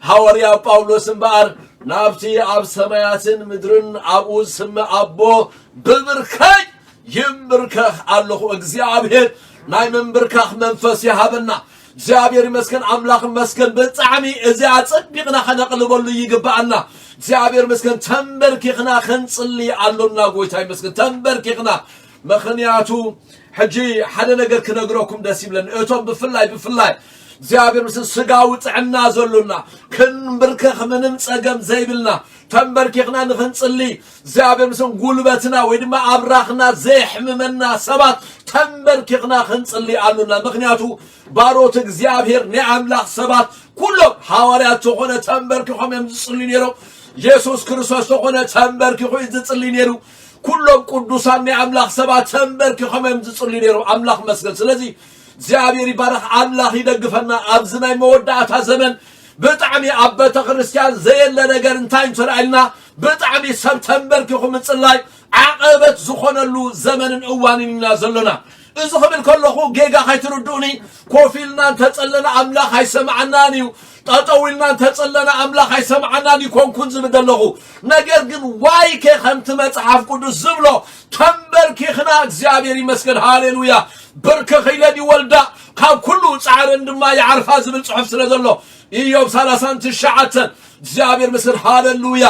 ሐዋርያ ጳውሎስ እምባር ናብቲ ኣብ ሰማያትን ምድርን አብኡ ስም አቦ ብብርከይ ይምብርከህ አለሁ እግዚአብሔር ናይ መንብርከህ መንፈስ ይሃበና እግዚአብሔር ይመስገን አምላክ መስገን በጣዕሚ እዚያ ጽድቅና ኸነቅልበሉ ይግባአና እግዚአብሔር መስገን ተንበርኪኽና ኸንጽልይ አለና ጎይታ ይመስገን ተንበርኪኽና ምክንያቱ ሕጂ ሓደ ነገር ክነግረኩም ደስ ይብለን እቶም ብፍላይ እግዚአብሔር መስገን ስጋው ጽዕና ዘሉና ክንብርከህ ምንም ጸገም ዘይብልና ተንበርኪኽና ንኽንጽልይ እግዚአብሔር መስገን ጉልበትና ወይ ድማ አብራኽና ዘይሕምመና ሰባት ተንበርኪኽና ኸንጽልይ አለና ምክንያቱ ባሮት እግዚአብሔር ንአምላክ ሰባት ኩሎም ሐዋርያት ተኾነ ተንበርኪኾም ዝጽልይ ነይሮ ኢየሱስ ክርስቶስ ተኾነ ተንበርኪኹ ዝጽልይ ነይሩ ኩሎም ቅዱሳን ንአምላክ ሰባት ተንበርኪኾም ዝጽልይ ነይሮ አምላክ መስገን ስለዚህ እግዚአብሔር ይባረክ አምላክ ይደግፈና አብዝናይ መወዳታ ዘመን በጣም አበተ ክርስቲያን ዘየለ ነገር እንታይ እንተራይልና በጣም ሰብ ተንበርኪኹ ምጽላይ ዓቀበት ዝኾነሉ ዘመንን እዋንና ዘለና እዚ ኸብል ከለኹ ጌጋ ኸይትርዱኒ ኮፊልና ተጸለና አምላክ አይሰማዓናኒው ጣጣውልና ተጸለና አምላክ አይሰማዓናኒ ኮንኩን ዝብደለኹ ነገር ግን ዋይከ ኸምት መጽሐፍ ቅዱስ ዝብሎ ተንበርኪኽና እግዚአብሔር ይመስገን ሃሌሉያ በርከኽ ኢለኒ ወልዳ ካብ ኩሉ ጻዕርን ድማ ያዕርፋ ዝብል ጽሑፍ ስለዘሎ ኢዮብ 39 እግዚአብሔር መስገን ሃሌሉያ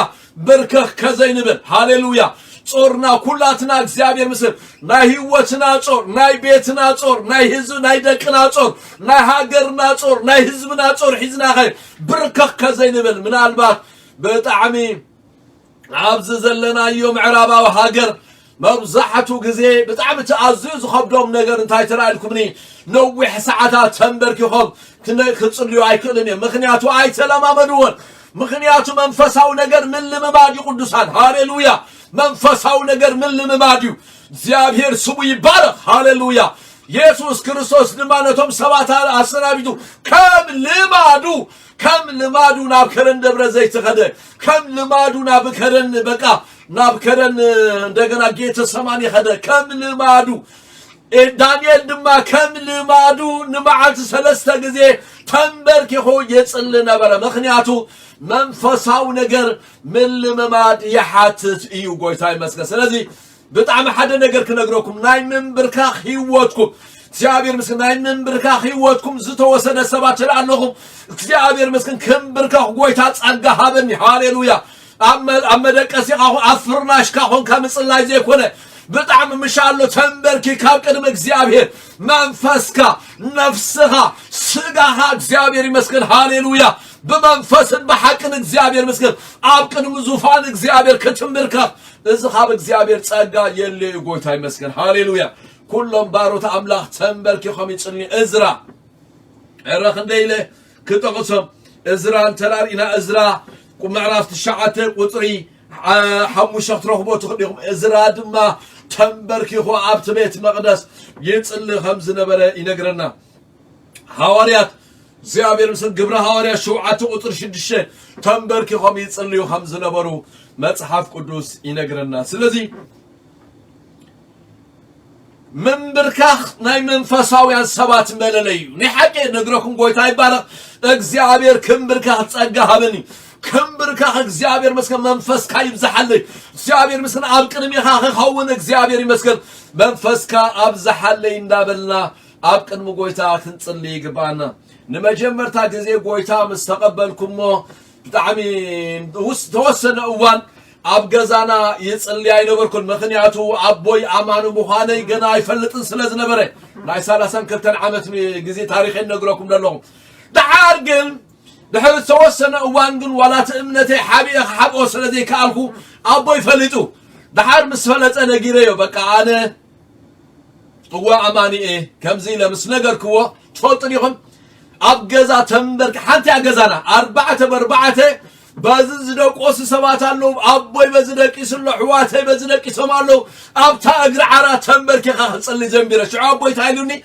በርከኽ ከዘይንብል ሃሌሉያ ጾርና ኩላትና እግዚአብሔር ምስል ናይ ህይወትና ጾር ናይ ቤትና ጾር ናይ ህዝብ ናይ ደቅና ጾር ናይ ሃገርና ጾር ናይ ህዝብና ጾር ሒዝና ኸይ ብርከኽ ከዘይንብል ምናልባት በጣዕሚ ኣብዚ ዘለናዮ ምዕራባዊ ሃገር መብዛሕቱ ጊዜ በጣዕሚ ተኣዝዩ ዝኸብዶም ነገር እንታይ ተራእልኩምኒ ነዊሕ ሰዓታት ተንበርኪኾም ክጽልዩ ኣይክእልን እዮም ምክንያቱ ኣይተለማመድዎን ምክንያቱ መንፈሳዊ ነገር ምን ልምማድ ቅዱሳን ሃሌሉያ መንፈሳዊ ነገር ምን ልምማድ እግዚአብሔር ስሙ ይባረክ ሃሌሉያ ኢየሱስ ክርስቶስ ድማነቶም ሰባት አሰናቢቱ ከም ልማዱ ናብ ከረን ደብረ ዘይት ኸደ ከም ልማዱ ናብ ከረን በቃ ናብ ከረን እንደገና ጌተ ሰማኒ ኸደ ከም ልማዱ ዳንኤል ድማ ከም ልማዱ ንመዓልቲ 3 ጊዜ ተንበርኪኹ ይጽልይ ነበረ ምክንያቱ መንፈሳዊ ነገር ምን ልምማድ ይሓትት እዩ ጎይታ ይመስገን ስለዚህ بتعم حدا نجر كنجركم ناي من بركة خيوتكم እግዚአብሔር ምስክን አይነን ብርካ ህይወትኩም ዝተወሰነ ሰባት ላለኹም እግዚአብሔር ምስክን ከም ብርካ ጎይታ ጻጋ ሃበኒ ሃሌሉያ አመደቀሲ አፍርናሽ ካሁን ከምጽላይ ዘይኮነ በጣም ምሻሎ ተንበርኪ ካብ ቅድመ እግዚአብሔር መንፈስካ ነፍስኻ ስጋኻ እግዚአብሔር ይመስገን ሃሌሉያ በመንፈስን በሐቅን እግዚአብሔር መስገን አብቅን ዙፋን እግዚአብሔር ከትምርካ እዚህ ካብ እግዚአብሔር ጻጋ የለ ጎይታ ይመስገን ሃሌሉያ كلهم باروت أملاخ تنبرك خميس اللي إزرا عرق الليلة كتقصم إزرا ترار إلى إزرا كم عرفت الشعات وطري حمو شخص بوت خليهم إزرا دما تنبرك خو عبت بيت مقدس يتصل خمس نبرة ينقرنا حواريات زيابير مثل قبر حواريات شوعات وطر شدشة تنبرك خميس اللي خمس نبرو مصحف قدوس ينقرنا سلزي من بركاخ ناي منفساويان سبات ملليو ني حقي نغركم قويتا يبارك እግዚአብሔር كم بركاخ ጸጋ ሃበኒ كم بركاخ እግዚአብሔር መስከን መንፈስካ ይብዛሐልይ እግዚአብሔር መስከን አብቅንም ይኻኸ ኻውን እግዚአብሔር ይመስከን መንፈስካ አብዛሐልይ እንዳበልና አብቅንም ጎይታ ክንጽልይ ይግባና ንመጀመርታ ጊዜ ጎይታ መስተቀበልኩሞ በጣም ውስጥ ተወሰነ እዋን አብገዛና ይጽልይ አይነበርኩን ምክንያቱ አቦይ አማኑ በኋላ ገና አይፈልጥን ስለዝነበረ ናይ 32 ዓመት ጊዜ ታሪክ ነግረኩም ደለኹ ዳዓር ግን ድሕሪ ተወሰነ እዋን ግን ወላት እምነቴ ሓቢእ ሓቦ ስለዚህ ካልኩ አቦይ ፈልጡ ዳዓር መስፈለጸ ነጊረዮ በቃ አነ ወአማኒኤ ከምዚ ለምስ ነገርክዎ ተወጥሪኹም አብገዛ ተንበርክ ሓንቲ ያገዛና 4 በ4 بازز دو قوس سماتالو أبوي بزدك يسلو حواتي بزدك يسمالو أبتا أقر عرا تنبركي خاصلي زنبيرا شو أبوي تايلوني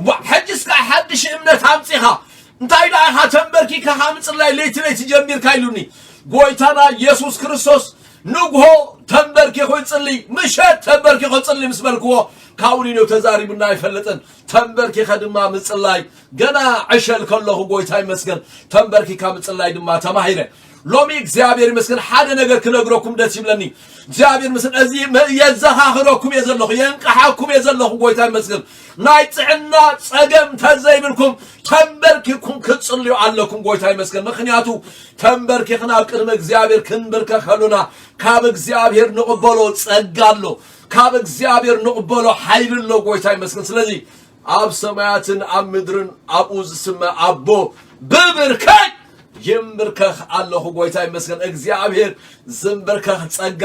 وحجسك حدش إمنا تامسيها انتاي لايها تنبركي كخامس الله ليت جنبير كايلوني قويتانا يسوس كريستوس نوغو تنبركي خوي تصلي مشات تنبركي خوي تصلي مسبركو كاوني نو تزاري بنا يفلطن تنبركي خدما مصلاي غنا عشل كله قويتاي مسكن تنبركي كامصلاي دما تماهيره لومي እግዚአብሔር ይመስገን ሓደ ነገር ክነግረኩም ደስ ይብለኒ እግዚአብሔር መስገን እዚ የዘኻኽረኩም የዘለኹ የንቀሓኩም የዘለኹ ጎይታ ይመስገን ናይ ጽዕና ጸገም ተዘይብልኩም ተንበርኪኩም ክጽልዩ ኣለኩም ጎይታ ይመስገን ምክንያቱ ተንበርኪኽና ቅድመ እግዚአብሔር ክንብርከ ኸሉና ካብ እግዚአብሔር ንቕበሎ ጸጋሎ ካብ እግዚአብሔር ንቕበሎ ኃይልሎ ጎይታ ይመስገን ስለዚህ ኣብ ሰማያትን ኣብ ምድርን ኣብኡ ዝስመ አቦ ብብርከይ يمبركخ الله قويتاي مسكن እግዚአብሔር زمبركخ ጸጋ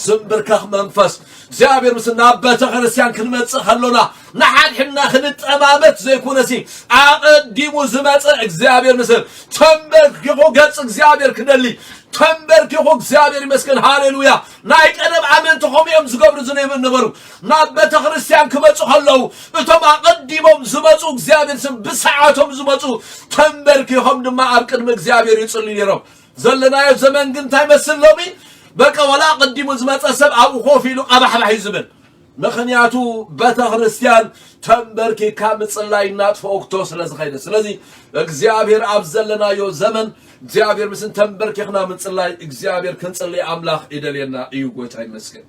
زمبركخ منفس እግዚአብሔር مسنا بتخرسيان كنمص خلونا نحدنا خنطمامت زيكونسي اقديمو زمص እግዚአብሔር مسل تنبركخو ገጽ እግዚአብሔር كدلي تنبركخو እግዚአብሔር مسكن هاليلويا ناي قدم امنتهم يم زغبر زنيم نبرو نا بتخرسيان كمص خلو اتما اقديمهم زمص እግዚአብሔር سم بساعتهم زمص تنبركخهم دما ابقدم እግዚአብሔር ይጽልይ ይረው ዘለናዮ ዘመን ግን ታይመስሎሚ በቃ ወላ ቀዲሙ ዝመጸሰብ አቡ ኾፊሉ ቀባህባህ ይዝብል ምክንያቱ በተክርስቲያን ተንበርኪ ካምጽላይና ተፎክቶ ስለዝኸይደ ስለዚህ እግዚአብሔር አብዘለናዮ ዘመን እግዚአብሔር ምስን ተንበርኪና ምጽላይ እግዚአብሔር ክንጽልይ አምላኽ ይደልየና እዩ ጎይታ ይመስገን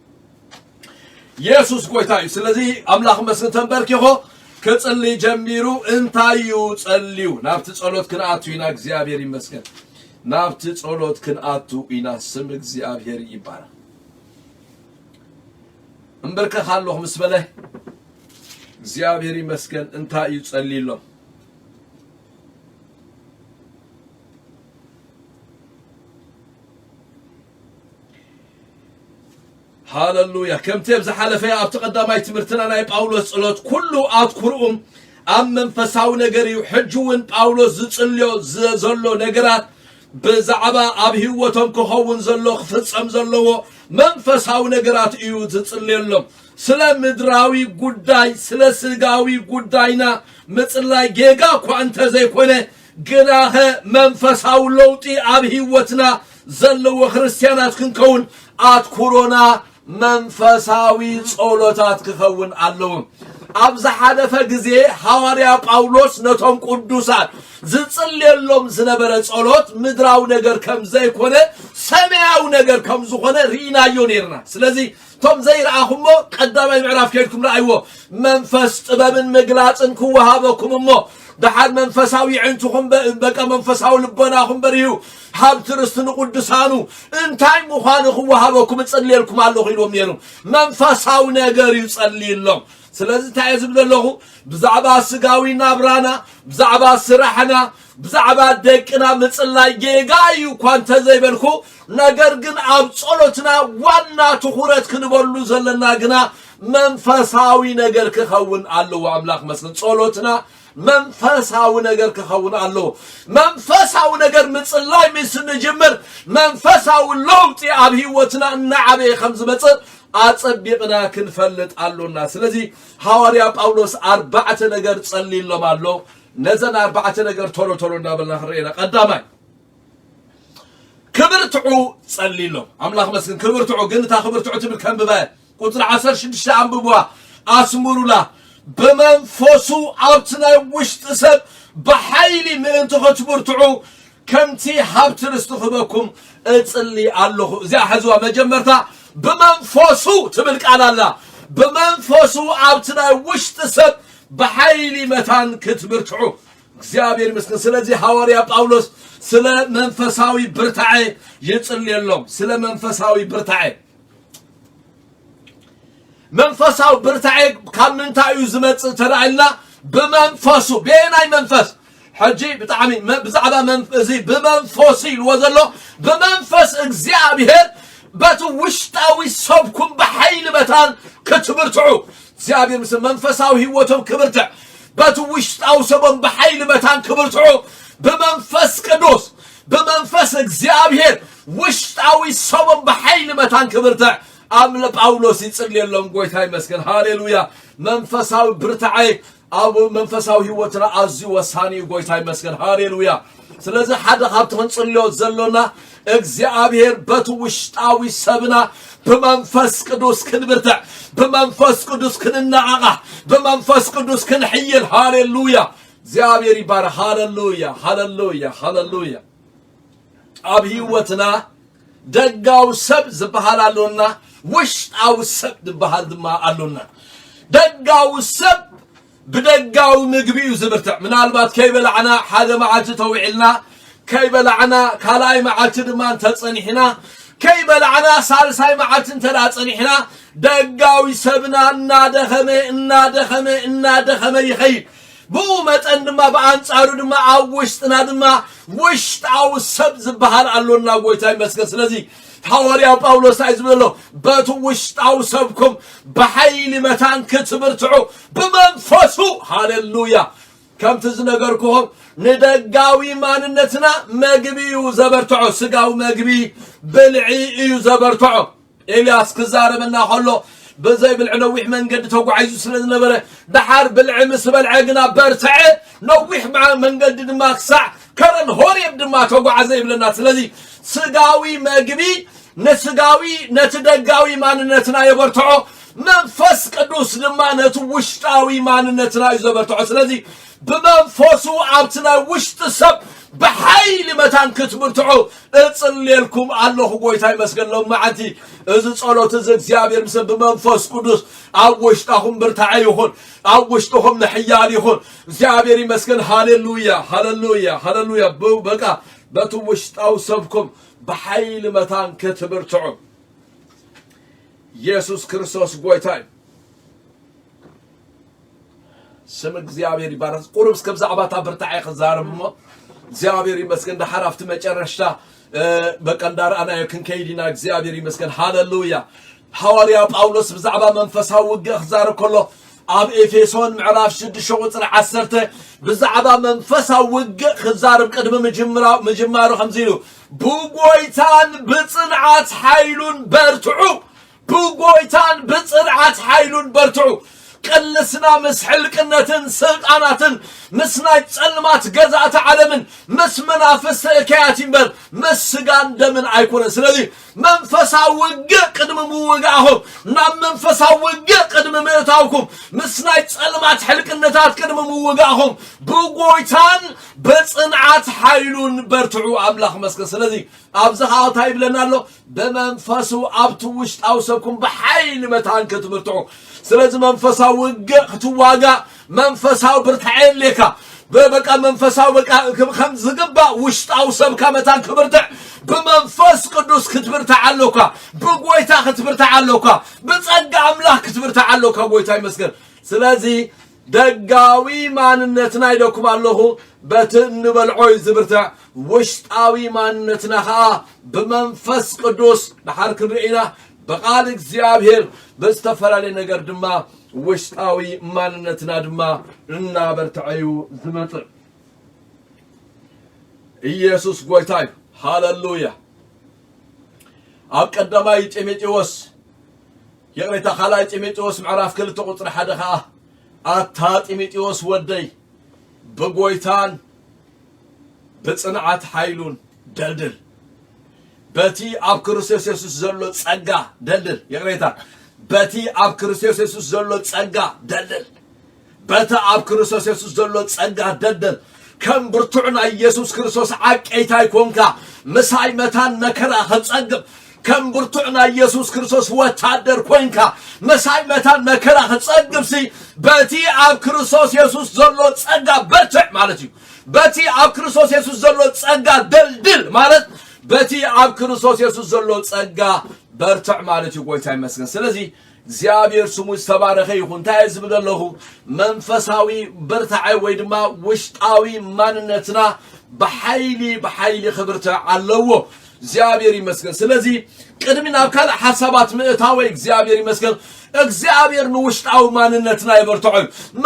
ኢየሱስ ጎይታ እዩ ስለዚህ አምላኽ መስን ተንበርኪሆ ከጽልይ ጀሚሩ እንታዩ ጸልዩ ናብቲ ጸሎት ክንአቱ ይና እግዚአብሔር ይመስገን ናብቲ ጸሎት ክንአቱ ኢና ስም እግዚአብሔር ይባረክ እንበርከ ካለሁ መስበለ እግዚአብሔር ይመስገን እንታዩ ጸልይሎ هاللويا كم تبز حلفي أبتقدماي تمرتنا ناي باولوس صلوت كله أذكرهم أمن فساو نجري وحجون باولوس زلوا زلوا نجرات بزعبا أبهوتهم كهون زلوا خفصم زلوا من فساو نجرات يود زلوا سلام مدراوي قداي سلا سلقاوي قداينا مثل لا جيجا كوانت زي كونه جناه من فساو لوتي أبهوتنا زلوا خريستيانات كنكون أذكرونا منفساوي صلوتات كخون علوم أبز حدث جزء حواريا باولوس نتهم قدوسات زتصليلهم زنبرة صلوت مدراو نجر كم زي كونه سمعوا نجر كم زخونه رينا يونيرنا سلزي توم زير أخمو قدام المعرف كيركم رأيوه منفس طباب مجلات إنكو وهابكم أمه دحال منفساوي عنتكم بقى منفساو لبناكم بريو حاب ترستن قدسانو انتاي مخانكم وهابكم تصليلكم الله خيلهم يرو منفساو نجر يصليلهم سلازي تعزب له بزعبا سقاوي نابرانا بزعبا سرحنا بزعبا دكنا مصلاي جيغايو كوانت زيبلكو نجر جن اب صلوتنا وانا تخورت كنبلو زلنا جنا منفساوي نجر كخون الله املاك مسكن صلوتنا منفساوي نجر كخون الله منفساوي نجر مصلاي مسن جمر منفساوي لوطي اب هيوتنا نعبي خمس مصر أتصبقنا كنفلت علونا سلزي حواريا باولوس 4 نجر تصلي لهم الله نزل 4 نجر تولو نابلنا خرينا قدامي كبرتعو تصلي لهم أملاك مسكن كبرتعو قلتا خبرتعو تبل كم بباية قطر 10 6 عم ببوا أسمروا له بمنفسو عبتنا وشتسب بحيلي من انتو تبرتعو كمتي حبت رستخبكم اتصلي الله زي حزوا مجمرتا بمنفسو تبلك على الله بمنفسو عبتنا وشتسب بحيلي متان كتبرتعو እግዚአብሔር ይመስገን ስለዚህ ሐዋርያ ጳውሎስ ስለ መንፈሳዊ ብርታዕ ይጽልየሎም ስለ መንፈሳዊ ብርታዕ መንፈሳዊ ብርታዕ ካምንታዩ ዝመጽ ተራእልና በመንፈሱ በእናይ መንፈስ حجي بتعمي بزعبا منفسي بمنفسي الوزلو بمنفس እግዚአብሔር بتوشتاوي صوبكم بحيل متان كتبرتعو እግዚአብሔር ምስ መንፈሳዊ ህይወቶም ክብርትዕ بتوشتاو ሰቦም بحيل متان كبرتعو بمنفس قدوس بمنفس እግዚአብሔር وشتاوي صوبم بحيل متان كبرتع أمل باولوس يصليلهم قويتا يمسكن هاليلويا منفساوي برتعي أبو منفساوي هوتنا أزي وساني قويتا يمسكن هاليلويا سلازي حدا خابتهم تصليو زلونا እግዚአብሔር بتوشتاوي سبنا بمنفس قدوس كنبرتع بمنفس قدوس كننعقه بمنفس قدوس كنحيل هاليلويا እግዚአብሔር يبارك هاليلويا هاليلويا هاليلويا أبي هوتنا دقاو سب زبحال علونا وشتاو سب دبحال دما علونا دقاو سب بدقاو مقبيو زبرتع من البات كي بلعنا حدا معات توعلنا كي بلعنا كالاي معات دمان تصنيحنا كي بلعنا سالساي معات انتلا تصنيحنا دقاو سبنا انا دخمي يخيل بو متأندما بانصارو دما عوشتنا دما وشتاو سب زبحال علونا قويتاي مسكن سلازي حواريا باولوس عزبلو باتو وشتاو سبكم بحيل متان كتبرتعو بمنفسو هاليلويا كم تزنقركم ندقاوي ماننتنا مقبيو زبرتعو سقاو مقبي بلعي زبرتعو إلياس كزار منا خلو بزي بالعنويح من قد توقع عيزو سلز نبره دحار بالعمس بالعقنا برتعي نويح مع من قد دماغ ساع كرن هوري بدما توقع عزيب للناس الذي سقاوي مقبي نسقاوي نتدقاوي ماننتنا يبرتعو منفس قدوس لما نتوشتاوي ماننتنا يزبرتعو الذي بمنفسو عبتنا وشتسب بحيل متان كتبرتعو اتصلي لكم الله قويتاي مسكن لهم معتي اذا صلوت እግዚአብሔር مسب بمنفس قدوس اوشتاهم برتعي يخون اوشتهم نحيال يخون እግዚአብሔር يمسكن هاليلويا هاليلويا هاليلويا بقى بتوشتاو سبكم بحيل متان كتبرتعو يسوع كريستوس قويتاي سم እግዚአብሔር يبارك قرب اسكب زعباتا برتعي خزاربمو እግዚአብሔር يمسكن دحرفت مጨረሻ بقندار انا يكن كيدينا እግዚአብሔር يمسكن هاليلويا حواريا باولوس بزعبا منفساو وجه خزار كله اب افيسون معراف 6 قطر 10 بزعبا منفساو وجه خزار بقدم مجمارو خمزيلو بوغويتان بصنعات حيلون برتعو بوغويتان بصنعات حيلون برتعو قلسنا مسحلقنتن سلطاناتن مسنا ጸልማት ገዛት ዓለምን መስመናፈስ ከያቲንበር መስጋን ደምን አይኮነ ስለዚህ መንፈሳዊ ውግ ቅድም ሙወጋሁ እና መንፈሳዊ ውግ ቅድም መታውኩም መስና ጸልማት ሕልቅነታት ቅድም ሙወጋሁ በጎይታን በጽንዓት ኃይሉን በርትዑ አምላኽ መስከ ስለዚህ አብዛው ታይብለናሎ በመንፈሱ አብቱ ውስጥ አውሰኩም በኃይል መታን ከትምርቱ ስለዚህ መንፈሳዊ ውግ ክትዋጋ መንፈሳዊ ብርታኤል ለካ በበቃ መንፈሳዊ በቃ ከም ዝግባ ውሽጣው ሰብካ መታን ክብርታ በመንፈስ ቅዱስ ክትብርታ አለውካ በጎይታ ክትብርታ አለውካ በጸጋ አምላክ ክትብርታ አለውካ ጎይታ ይመስገን ስለዚህ ደጋዊ ማንነትና ይደኩም አለሁ በትንበልዖይ ዝብርታ ውሽጣዊ ማንነትና በመንፈስ ቅዱስ በሐርክ ርኢና በቃል እግዚአብሔር በስተፈራለ ነገር ድማ ውሽጣዊ ማንነትና ድማ እና በርታዩ ዝመጥ ኢየሱስ ጎይታይ ሃሌሉያ አቀደማይ ጢሞቴዎስ የግሬታ ኻላይ ጢሞቴዎስ ምዕራፍ 2 ቁጥር 1 ኻ አታ ጢሞቴዎስ ወደይ በጎይታን በጽንዓት ኃይሉን ደልድል በቲ አብ ክርስቶስ ኢየሱስ ዘሎ ጸጋ ደልድል የግሬታ በቲ አብ ክርስቶስ ኢየሱስ ዘሎ ጸጋ ደልድል በታ አብ ክርስቶስ ኢየሱስ ዘሎ ጸጋ ደልድል ከም ብርቱዕና ኢየሱስ ክርስቶስ አቀይታይ ኮንካ መሳይ መታን መከራ ኸጸግብ ከም ብርቱዕና ኢየሱስ ክርስቶስ ወታደር ኮንካ መሳይ መታን መከራ ኸጸግብሲ በቲ አብ ክርስቶስ ኢየሱስ ዘሎ ጸጋ በርትዕ ማለት እዩ በቲ አብ ክርስቶስ ኢየሱስ ዘሎ ጸጋ ደልድል ማለት በቲ አብ ክርስቶስ ኢየሱስ ዘሎ ጸጋ በርትዕ ማለት እዩ ጎይታ ይመስገን ስለዚህ እግዚአብሔር ስሙ ተባረከ ይሁን ታይዝብለለሁ መንፈሳዊ በርታዓይ ወይ ድማ ውሽጣዊ ማንነትና በኃይሊ ክብርታ አለዎ እግዚአብሔር ይመስገን ስለዚህ ቅድሚና አካል ሐሳባት ምዕታዊ እግዚአብሔር ይመስገን እግዚአብሔር ንውሽጣዊ ማንነትና ይበርትዑ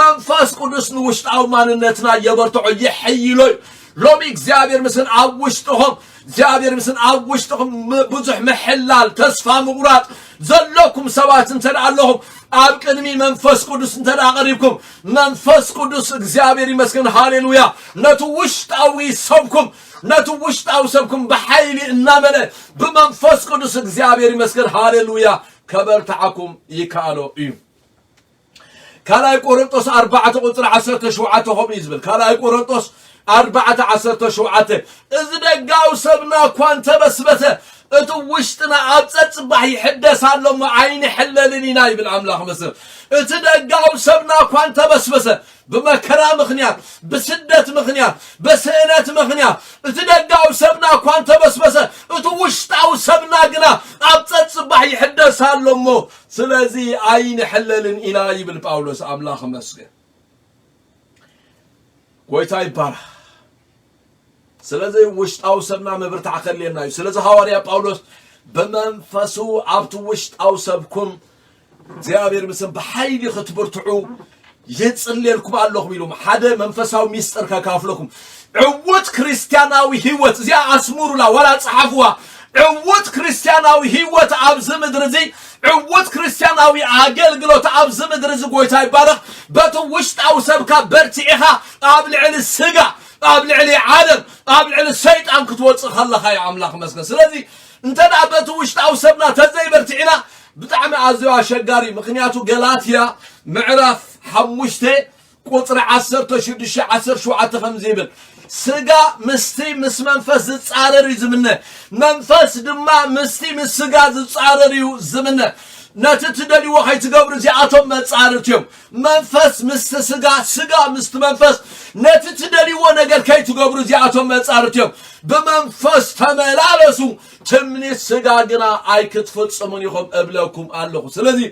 መንፈስ ቅዱስ ንውሽጣዊ ማንነትና ይበርትዑ ይሕይሎይ ሎሚ እግዚአብሔር ምስን አውሽጥهم እግዚአብሔር ምስን አውሽጥهم ብዙሕ መሐላል ተስፋ ምቁራጥ ዘለኩም ሰባት እንተዳለሁም አብ ቅድሚ መንፈስ ቅዱስ እንተዳቀሪብኩም መንፈስ ቅዱስ እግዚአብሔር ይመስገን ሃሌሉያ ነቱ ውሽጣዊ ሰብኩም ነቱ ውሽጣዊ ሰብኩም በኃይል እናመለ በመንፈስ ቅዱስ እግዚአብሔር ይመስገን ሃሌሉያ ከበርታዓኩም ይካሎ እዩ ካላይ ቆሮንቶስ 4 ቁጥር 17 ሆም ይዝብል ካላይ ቆሮንቶስ 4:17 እዚ ደጋው ሰብና ኳንተ በስበተ እቱ ውሽጥና አብጸጽ ባህ ይحدሳሎ አይን حللኒና ይብል አምላኽ መስል እቲ ደጋው ሰብና ኳንተ በስበሰ በመከራ ምኽንያት በስደት ምኽንያት በስእነት ምኽንያት እቲ ደጋው ሰብና ኳንተ በስበሰ እቱ ውሽጣው ሰብና ግና አብጸጽ ባህ ይحدሳሎ ስለዚህ አይን حللኒና ይብል ጳውሎስ አምላኽ መስል ጎይታ ይባረክ ስለዚህ ውሽጣው ሰብና መብርታ አከለና ስለዚህ ሐዋርያ ጳውሎስ በመንፈሱ አብቱ ውሽጣው ሰብኩም እግዚአብሔር ምስም በኃይል ክትብርትዑ ይጽልልኩም አለኩም ይሉም ሓደ መንፈሳዊ ሚስጥር ከካፍለኩም ዕውት ክርስቲያናዊ ህይወት እዚያ አስሙሩላ ወላ ጻሐፍዋ ዕውት ክርስቲያናዊ ህይወት አብዝ ምድርዚ ዕውት ክርስቲያናዊ አገልግሎት አብዝ ምድርዚ ጎይታ ይባረክ በቱ ውሽጣው ሰብካ በርቲኢኻ አብ ልዕል ስጋ አብ ልዕል ዓለም አብ ልዕል ሰይጣን ክትወጽእ ኸለኻ ያ አምላኽ መስገን ስለዚህ እንተዳ በቱ ውሽጣው ሰብና ተዘይበርቲኢና ብጣዕሚ አዝዋ አሸጋሪ ምክንያቱ ገላትያ ምዕራፍ 5 ቁጥር 16-17 ከምዚብል ስጋ ምስቲ ምስ መንፈስ ዝጻረር ዝምነ መንፈስ ድማ ምስቲ ምስ ስጋ ዝጻረር ዝምነ ነትትደልዎ ኸይትገብሩ ዚአቶም መጻረርትዮም መንፈስ ምስ ስጋ ስጋ ምስ መንፈስ ነትትደልዎ ነገር ከይትገብሩ ዚአቶም መጻረርትዮም በመንፈስ ተመላለሱ ትምኒት ስጋ ግና አይክትፈጽሙን ይኹም እብለኩም አለኹ ስለዚህ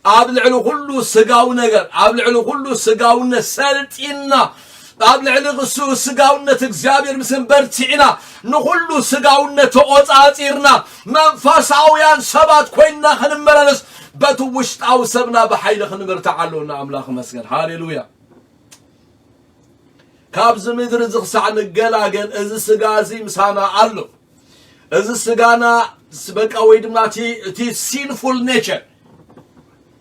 አብ ልዕሉ ሁሉ ስጋው ነገር አብ ልዕሉ ሁሉ ስጋውነት ሰልጢና አብ ልዕሉ ስጋውነት እግዚአብሔር ምስን በርቲዕና ንሁሉ ስጋውነት ተቆጻጺርና መንፈሳውያን ሰባት ኮይና ክንመላለስ በቱ ውሽጣው ሰብና በኃይል ክንበርታዓለና አምላኽ መስገን ሃሌሉያ ካብዝ ምድር ዝኽሳዕ ንገላገል እዚ ስጋዚ ምሳና አሎ እዚ ስጋና በቃ ወይ ድማ እቲ ሲንፉል ኔቸር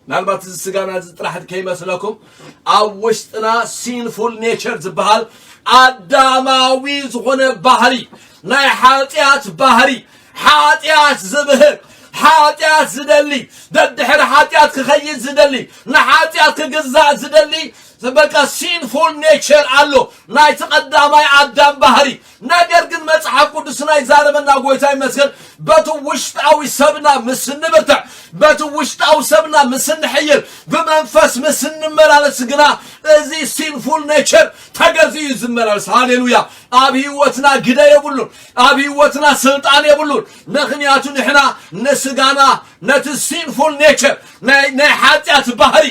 ምናልባት ስጋና ዝጥራሕት ከይመስለኩም ኣብ ውሽጥና ሲንፉል ኔቸር ዝበሃል አዳማዊ ዝኾነ ባህሪ ናይ ኃጢአት ባህሪ ኃጢአት ዝብህር ኃጢአት ዝደሊ ደድሕር ኃጢአት ክኸይድ ዝደሊ ንኃጢአት ክግዛእ ዝደሊ በቃ ሲንፉል ኔቸር አሎ ናይ ተቀዳማይ አዳም ባህሪ ነገር ግን መጽሐፍ ቅዱስና ይዛረበና ጎይታ ይመስገን በትውሽጣዊ ሰብና ምስንብርታ በትውሽጣዊ ሰብና ምስንሕይር በመንፈስ ምስንመላለስ ግና እዚ ሲንፉል ኔቸር ተገዚ ዝመላለስ ሃሌሉያ ኣብ ህይወትና ግደ የብሉ ኣብ ህይወትና ስልጣን የብሉ ምክንያቱ ንሕና ነስጋና ነቲ ሲንፉል ኔቸር ናይ ኃጢአት ባህሪ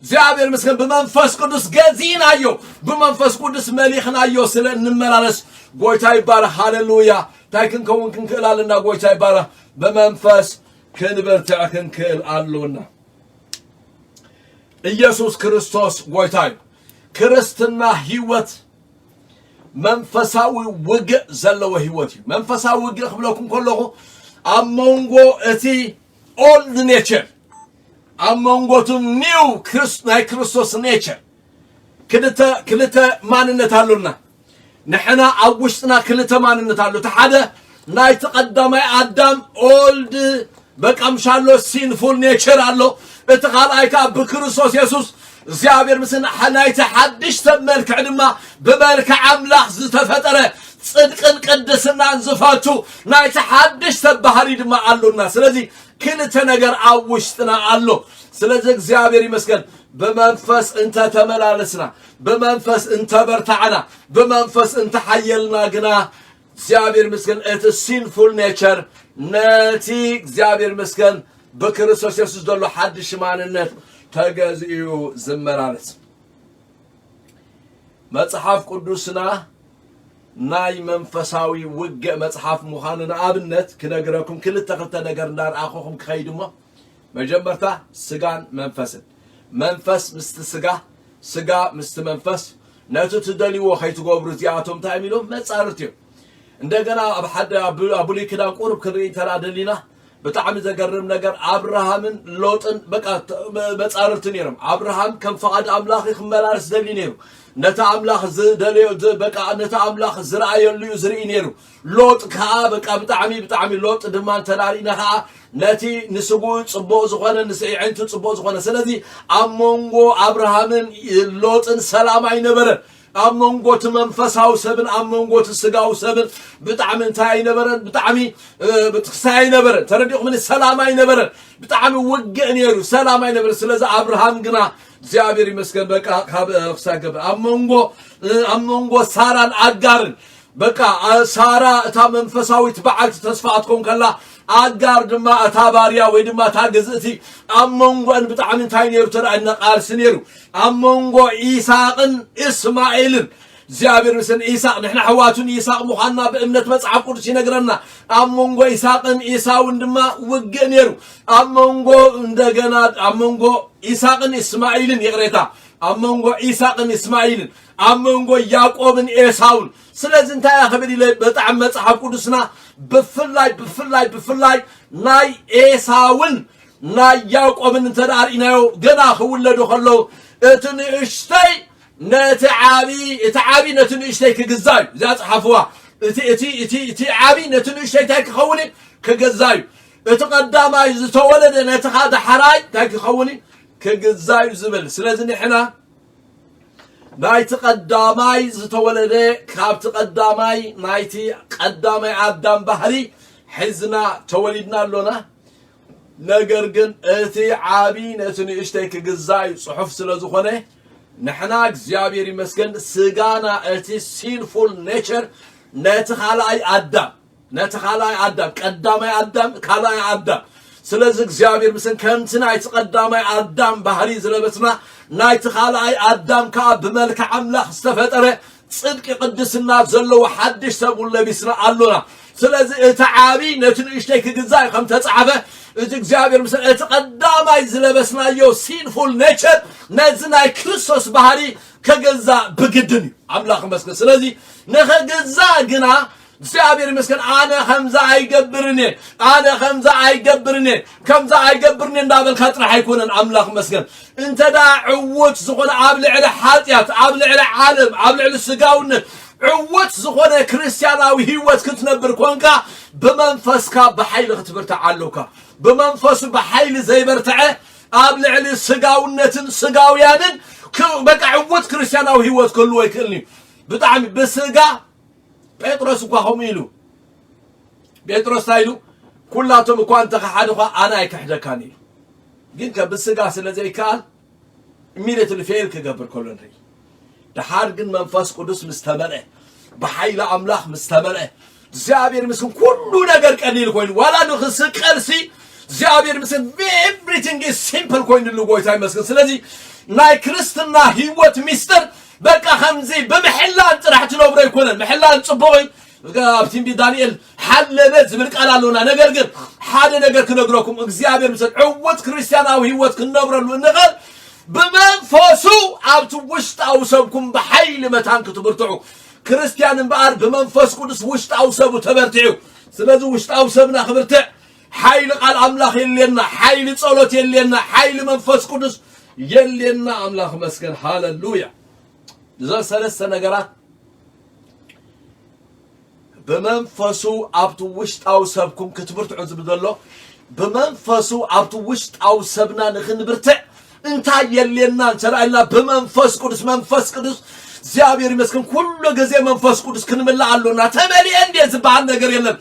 እግዚአብሔር መስገን በመንፈስ ቅዱስ ገዚናዮ በመንፈስ ቅዱስ መሊኽናዮ ስለ እንመላለስ ጎይታ ይባረክ ሃሌሉያ ታይክን ከውን ክንክላልና ጎይታ ይባረክ በመንፈስ ክንበርትዕ ክንክል አለውና ኢየሱስ ክርስቶስ ጎይታ ክርስትና ህይወት መንፈሳዊ ውግእ ዘለዎ ህይወት መንፈሳዊ ውግእ ክብለኩም ከለኹ አሞንጎ እቲ ኦልድ ኔቸር አሞንጎቱ ኒው ክርስቶስ ኔቸር ክልተ ማንነት አሉና ንሕና ኣብ ውሽጥና ክልተ ማንነት አሉ ተሓደ ናይ ተቀዳማይ አዳም ኦልድ በቃምሻሎ ሲንፉል ኔቸር አሎ እቲ ካልኣይ ከዓ በክርስቶስ ኢየሱስ እግዚአብሔር ምስና ናይቲ ሓድሽ መልክዕ ድማ በመልክዕ አምላክ ዝተፈጠረ ጽድቅን ቅድስናን ዝፈቱ ናይቲ ሓድሽ ባህሪ ድማ አሉና ስለዚህ ክልተ ነገር ኣብ ውሽጥና አሎ ስለዚህ እግዚአብሔር ይመስገን በመንፈስ እንተ ተመላለስና በመንፈስ እንተ በርታዕና በመንፈስ እንተ ሐየልና ግና እግዚአብሔር ይመስገን እቲ ሲንፉል ኔቸር ነቲ እግዚአብሔር ይመስገን በክርስቶስ ኢየሱስ ዘሎ ሓድሽ ማንነት ተገዝኡ ዝመላለስ መጽሐፍ ቅዱስና ናይ መንፈሳዊ ውግእ መጽሐፍ ሙኻንና ኣብነት ክነግረኩም ክልተ ነገር እንዳርአኹም ክኸይድሞ መጀመርታ ስጋን መንፈስን መንፈስ ምስቲ ስጋ ምስቲ መንፈስ ነቱ ትደልይዎ ከይትገብሩ እዚኣቶም እንታይ ኢሎም መጻርት እዮም እንደገና ኣብ ሓደ ኣብሉይ ኪዳን ቁርብ ክንርኢ ተራደሊና በጣም ዘገርም ነገር አብርሃምን ሎጥን በቃ መጻርት ነይሮም አብርሃም ከም ፈቃድ አምላኽ ይኽመላለስ ደሊ ነይሩ ነታ አምላኽ ዝደልዮ በቃ ነታ አምላኽ ዝራእየሉ ዝርኢ ነይሩ ሎጥ ከዓ በቃ ብጣዕሚ ሎጥ ድማ ተላሪና ከዓ ነቲ ንስጉ ጽቡቕ ዝኾነ ንስዒንቱ ጽቡቕ ዝኾነ ስለዚ አሞንጎ አብርሃምን ሎጥን ሰላም አይነበረን አሞንጎት መንፈሳው ሰብን አሞንጎት ስጋው ሰብን በጣም እንታይ ነበረን በጣም በትክሳይ ነበረን ተረዲቁ ምን ሰላም አይነበረን በጣም ወገእ ነይሩ ሰላም አይነበረን ስለዚህ አብርሃም ግና እግዚአብሔር ይመስገን በቃ ካብሳገበ አሞንጎ ሳራን አጋርን በቃ ሳራ እታ መንፈሳዊት በዓልት ተስፋአትኩም ከላ አጋር ድማ አታባሪያ ወይ ድማ ታገዝቲ አሞንጎን በጣም እንታይ ነይሩ ተራእና ቃልስ ነይሩ አሞንጎ ኢሳቅን እስማኤልን እግዚአብሔር ምስን ኢሳቅ ንሕና ሕዋቱን ኢሳቅ ሙኻና በእምነት መጽሐፍ ቅዱስ ይነግረና አሞንጎ ኢሳቅን ኢሳውን ድማ ውግእ ነይሩ አሞንጎ እንደገና አሞንጎ ኢሳቅን እስማኤልን ይቅሬታ አሞንጎ ኢሳቅን እስማኤልን አሞንጎ ያዕቆብን ኤሳውን ስለዚህ እንታይ ያኸበል በጣም መጽሐፍ ቅዱስና በፍላይ ናይ ኤሳውን ናይ ያዕቆብን ተዳሪናዮ ገና ክውለዱ ከለው እትንእሽተይ ነተዓቢ ነትንእሽተይ ክግዛዩ ዛጽሐፍዋ እቲ ዓቢ ነትንእሽተይ ታይ ክኸውን ክግዛዩ እቲ ቀዳማይ ዝተወለደ ነቲ ዳሕራይ ታይ ክኸውን ክግዛዩ ዝብል ስለዚህ ንሕና ናይቲ ቀዳማይ ዝተወለደ ካብ ተቀዳማይ ናይቲ ቀዳማይ አዳም ባህሪ ሕዝና ተወሊድና አሎና ነገር ግን እቲ ዓቢ ነቲ ንእሽተይ ክግዛይ ጽሑፍ ስለ ዝኾነ ንሕና እግዚአብሔር ይመስገን ስጋና እቲ ሲንፉል ኔቸር ነቲ ካልኣይ አዳም ቀዳማይ አዳም ካልኣይ አዳም ስለዚህ እግዚአብሔር ምስን ከምቲ ናይቲ ቀዳማይ አዳም ባህሪ ዝለበስና ናይቲ ካልኣይ አዳም ከዓ ብመልክዕ አምላኽ ዝተፈጠረ ጽድቂ ቅድስና ዘለዎ ሓድሽ ሰብ ለቢስና አሎና ስለዚህ እቲ ዓቢ ነቲ ንእሽተይ ክግዛይ ከም ተጻሕፈ እቲ እግዚአብሔር ምስን እቲ ቀዳማይ ዝለበስናዮ ሲንፉል ኔቸር ነዚ ናይ ክርስቶስ ባህሪ ከገዛ ብግድን አምላኽ መስገን ስለዚህ ንኸገዛ ግና እግዚአብሔር ይመስገን አነ ኸምዛ አይገብርኒ ከምዛ አይገብርኒ እንዳበል ከጥራህ አይኮነን አምላኽ መስገን እንተዳ ዕውት ዝኾነ ኣብ ልዕሊ ሓጢያት ኣብ ልዕሊ ዓለም ኣብ ልዕሊ ስጋውነት ዕውት ዝኾነ ክርስቲያናዊ ህይወት ክትነብር ኮንካ በመንፈስካ በኃይል ክትበርታ ኣለውካ በመንፈሱ በኃይል ዘይበርታዕ ኣብ ልዕሊ ስጋውነትን ስጋውያንን በቃ ዕውት ክርስቲያናዊ ህይወት ከልዎ ይክእልኒ ብጣዕሚ በስጋ ጴጥሮስ እኳ ኸም ኢሉ ጴጥሮስ ታይሉ ኩላቶም እኳ እንተ ሓደ ኣነ ኣይክሕደካን ኢሉ ግን ከብስጋ ስለዘይከኣል ኢሚዲየትሊ ፌል ክገብር ከሎ ንርኢ ድሓር ግን መንፈስ ቅዱስ ምስተመልአ በኃይለ ኣምላኽ ምስተመልአ እግዚአብሔር ምስን ኩሉ ነገር ቀሊል ኮይኑ ዋላ ንኽስቀልሲ እግዚአብሔር ምስን ኤቭሪቲንግ ኢዝ ሲምፕል ኮይኑሉ ጎይታ ይመስገን ስለዚ ናይ ክርስትና ህይወት ሚስጥር በቃ ኸምዚ ብምሕላን ጥራሕ ትነብሮ ይኮነን ምሕላን ጽቡቕ ኣብ ትንቢት ዳንኤል ሓለበ ዝብል ቃል ኣለና ነገር ግን ሓደ ነገር ክነግረኩም እግዚአብሔር ምስን ዕውት ክርስቲያናዊ ህይወት ክንነብረሉ እንኽእል በመንፈሱ ኣብቲ ውሽጣዊ ሰብኩም በኃይል መታን ክትብርትዑ ክርስቲያን እምበኣር በመንፈስ ቅዱስ ውሽጣዊ ሰቡ ተበርትዑ ስለዚ ውሽጣዊ ሰብና ክብርትዕ ኃይል ቃል አምላኽ የለና ኃይል ጸሎት የለና ኃይል መንፈስ ቅዱስ የለና አምላኽ መስገን ሃሌሉያ ዘሰለሰ ነገራት በመንፈሱ ኣብቲ ውሽጣዊ ሰብኩም ክትብርትዑ ዝብደሎ በመንፈሱ ኣብቲ ውሽጣዊ ሰብና ንኽንብርትዕ እንታይ የለና እንተራይና በመንፈስ ቅዱስ እግዚአብሔር ይመስገን ኩሉ ጊዜ መንፈስ ቅዱስ ክንምላእ ኣለና ተመሊአ እንዴ ዝበሃል ነገር የለን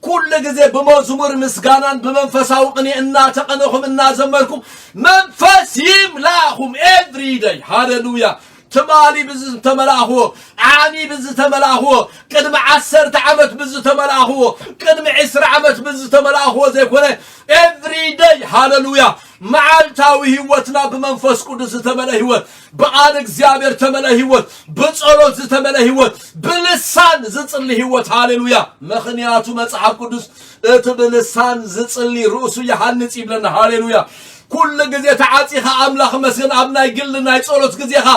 ኩሉ ጊዜ በመዝሙር ምስጋናን በመንፈሳዊ ቅኔ እናተቀነኹም እናዘመርኩም መንፈስ ይምላኹም ኤቭሪ ዴይ ሃሌሉያ تمالي بز تملاهو عاني بز تملاهو قدم 10 عمت بز تملاهو قدم 10 عمت بز تملاهو زي كونه every day hallelujah معالتاوي هيوتنا بمنفس قدس تملا هيوت بقال እግዚአብሔር تملا هيوت بصلوت تملا هيوت بلسان زصلي هيوت هاليلويا مخنياتو مصحف قدس ات بلسان زصلي رؤسو يحنጽ ይብለና هاليلويا كل ጊዜ ተዓጽኻ አምላኽ መስገን አብናይ ግልናይ ጸሎት ጊዜኻ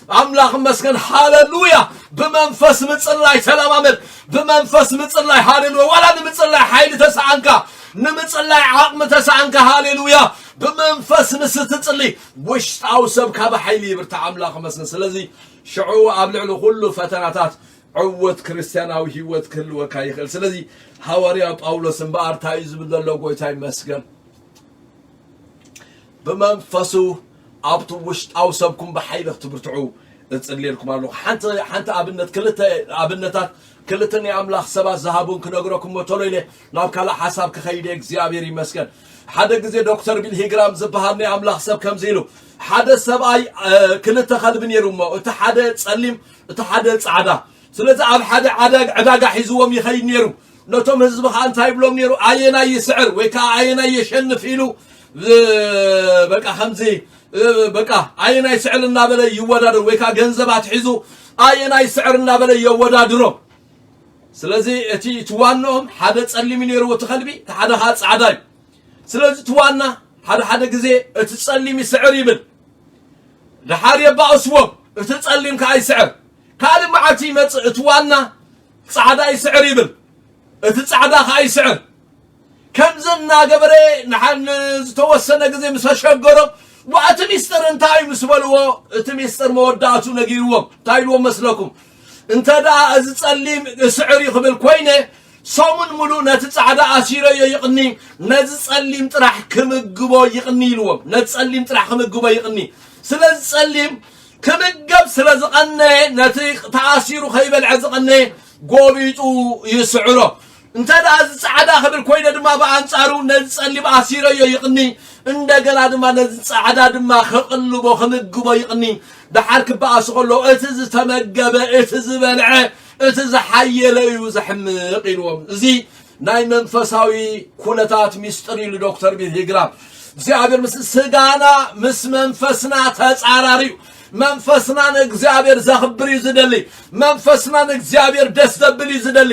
አምላኽ መስገን ሃሌሉያ በመንፈስ ምጽላይ ተለማመድ በመንፈስ ምጽላይ ሃሌሉያ ወላ ምጽላይ ኃይል ተሳንካ ንምጽላይ አቅም ተሳንካ ሃሌሉያ በመንፈስ ምስትጽልይ ወሽጣው ሰብካ በኃይል ይብርታ አምላኽ መስገን ስለዚህ ሽዑ አብልዕሉ ሁሉ ፈተናታት ዕወት ክርስቲያናዊ ህይወት ክልወካ ይኽእል ስለዚህ ሐዋርያ ጳውሎስ በአርታይ ዝብደለው ጎይታ ይመስገን በመንፈሱ ኣብቱ ውሽጣው ሰብኩም በኃይል ክትብርትዑ እጽልየልኩም ኣለኹ ሓንቲ ኣብነት ኣብነታት ክልተን የአምላኽ ሰባት ዝሃቡን ክነግረኩም ቶሎይለ ናብ ካልእ ሓሳብ ክኸይድ እግዚአብሔር ይመስገን ሓደ ጊዜ ዶክተር ቢልሂግራም ዝበሃል የአምላኽ ሰብ ከምዚ ኢሉ ሓደ ሰብኣይ ክልተ ከልቢ ነይሩሞ እቲ ሓደ ጸሊም እቲ ሓደ ጻዕዳ ስለዚ ኣብ ሓደ ዕዳጋ ሒዝዎም ይኸይድ ነይሩ ነቶም ህዝቢ ኸ እንታይ ይብሎም ነይሩ ኣየናይ ይስዕር ወይ ከዓ ኣየናይ የሸንፍ ኢሉ በቃ ከምዚ በቃ አየናይ ስዕልና በለ ይወዳደር ወይ ካ ገንዘባት ሒዙ አየናይ ስዕርና በለ ይወዳደሩ ስለዚህ እቲ ትዋኖም ሓደ ጸሊም ነይሩ ወተኸልቢ ሓደ ጻዕዳይ ስለዚህ ትዋና ሓደ ጊዜ እቲ ጸሊም ይስዕር ይብል ድሓር የባእስዎ እቲ ጸሊም ካይ ስዕር ካል ማዓቲ መጽ ትዋና ጻዕዳ ይስዕር ይብል እቲ ጻዕዳ ካይ ስዕር ከምዘና ገበረ ንሓን ዝተወሰነ ጊዜ ምሰሸገሮ وقت مستر انتاي مسبلو اتمستر موداتو نغيرو تايلو مسلكم انت دا از تصليم سعر يقبل كوينه صومن ملو نتصعدا اسيره يقني نتصليم طرح كمغبو يقني لو نتصليم طرح كمغبو يقني سلاز تصليم كمغب سلاز قنه نتي تاسيرو خيبل عزقنه غوبيطو يسعرو انت دا از صعدا خبل كوينه دما بانصارو نتصليم اسيره يقني እንደገና ድማ ነጻዕዳ ድማ خقلبو خمغبو يقني دحرك بااسقلو اتز تمغبه اتز بلع اتز حيله يزحمق يلوم زي ناي منفساوي كونتات ميستري لدكتور بيهجرام እግዚአብሔር ስጋና ምስ መንፈስና ተጻራሪው መንፈስና እግዚአብሔር ዘኽብር ይዝደሊ መንፈስና እግዚአብሔር ደስ ደብል ይዝደሊ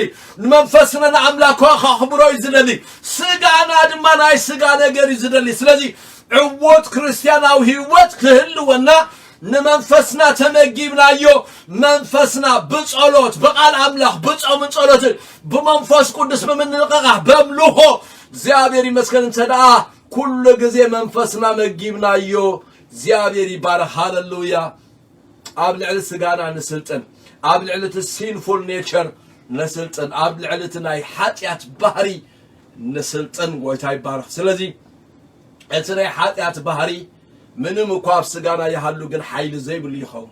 መንፈስና አምላክ አኽብሮ ይዝደሊ ስጋና ድማ ናይ ስጋ ነገር ይዝደሊ ስለዚህ ዕወት ክርስቲያናዊ ህይወት ክህልወና نمنفسنا تمجيبنا يو منفسنا بصلوت بقال أملاح بصوم صلوت بمنفس قدس بمن نقاه بملوه زيابيري مسكن تدا كل جزء منفسنا مجيبنا يو زيابيري بار هاللويا قبل على سجانا نسلتن قبل على السينفول نيتشر نسلتن قبل على تناي حاتيات بحري نسلتن ويتاي بار سلازي أنتنا حاتيات بحري من مقاب سجانا يحلو جن حيل زي بالليخو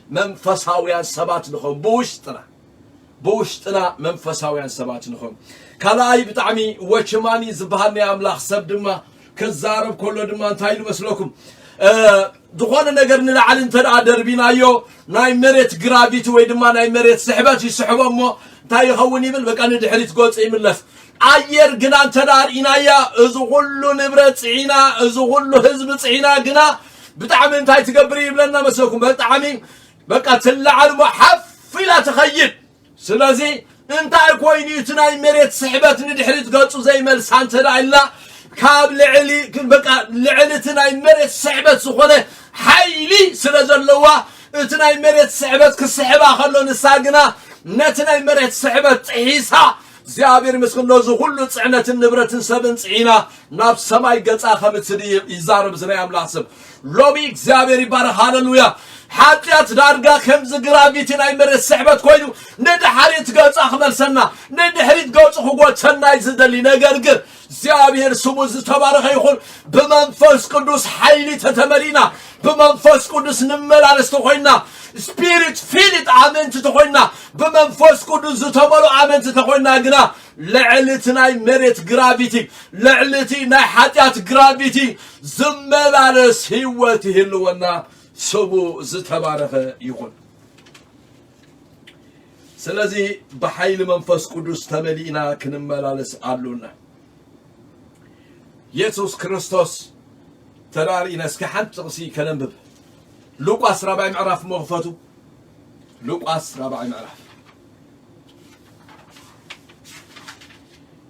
منفساويان سبات نخو بوشتنا منفساويان سبات نخو كلاي بتعمي وشماني زبهاني أملاخ سبدما كزارب كله دمان تايلو مسلوكم دخولنا نقدر نلعب انتنا دربينا يو ناي مريت جرافيتي ويدما ناي مريت سحبات يسحبوا مو تاي خوني من بكان الحريت قوت إيملف أير جنا انتنا إنايا إزغلو نبرت عينا إزغلو حزب عينا جنا بتعمل تاي تقبري بلنا مسوكم بتعمل بقى تلعب محفلة تخيل سلازي انت كويني تناي مريت سحبات ندحريت قوت زي ملسان تنا إلا كاب لعلي بقى لعلتنا مريت سحبت سخونه حيلي سلازلوا اتنا مريت سحبت كسحبه خلون الساقنا نتنا مريت سحبت عيسى زيابير مسكن لوزو كله صعنه النبره سبن صينا ناب سماي قصا خمتدي يزارب زنا يملاحسب لوبي زيابير يبارك هاللويا حاجات دارغا خمز غرافيتي ناي مريت سحبت كوينو ندحريت قصا خملسنا ندحريت قصا خوغوتنا يزدلي نغرغر زيابير سموز تبارك يقول بمنفس قدوس حيلي تتمرينا بمنفس قدوس نملالس تخوينا سبيريت فيلت امنت تخوينا بمنفس قدوس تملو امنت تخوينا غنا لعلتنا مريت غرافيتي لعلتي نا حاتيات غرافيتي زملالس هيوتي هلونا سبو زتبارك يقول سلازي بحيل منفس قدوس تملينا كنملالس علونا يسوع كريستوس تراري ناس كحنت تقصي كلام لوقاس رابع معرف مغفته لوقاس رابع معرف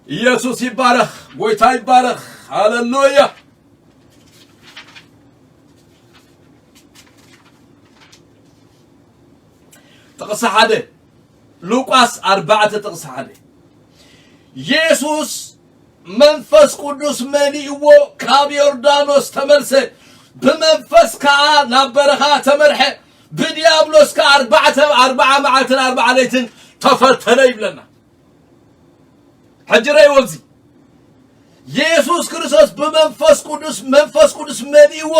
يسوع يبارك ويتا يبارك هاللويا تقص حدا لوقاس 4 تقص حدا يسوع منفس قدوس مليئو كاب يوردانوس تمرسه بمنفس كا نبرخا تمرحه بديابلوس كا 4 معلتن 4 ليتن تفلتنا يبلنا حجري وغزي يسوع كريستوس منفس قدوس مليئو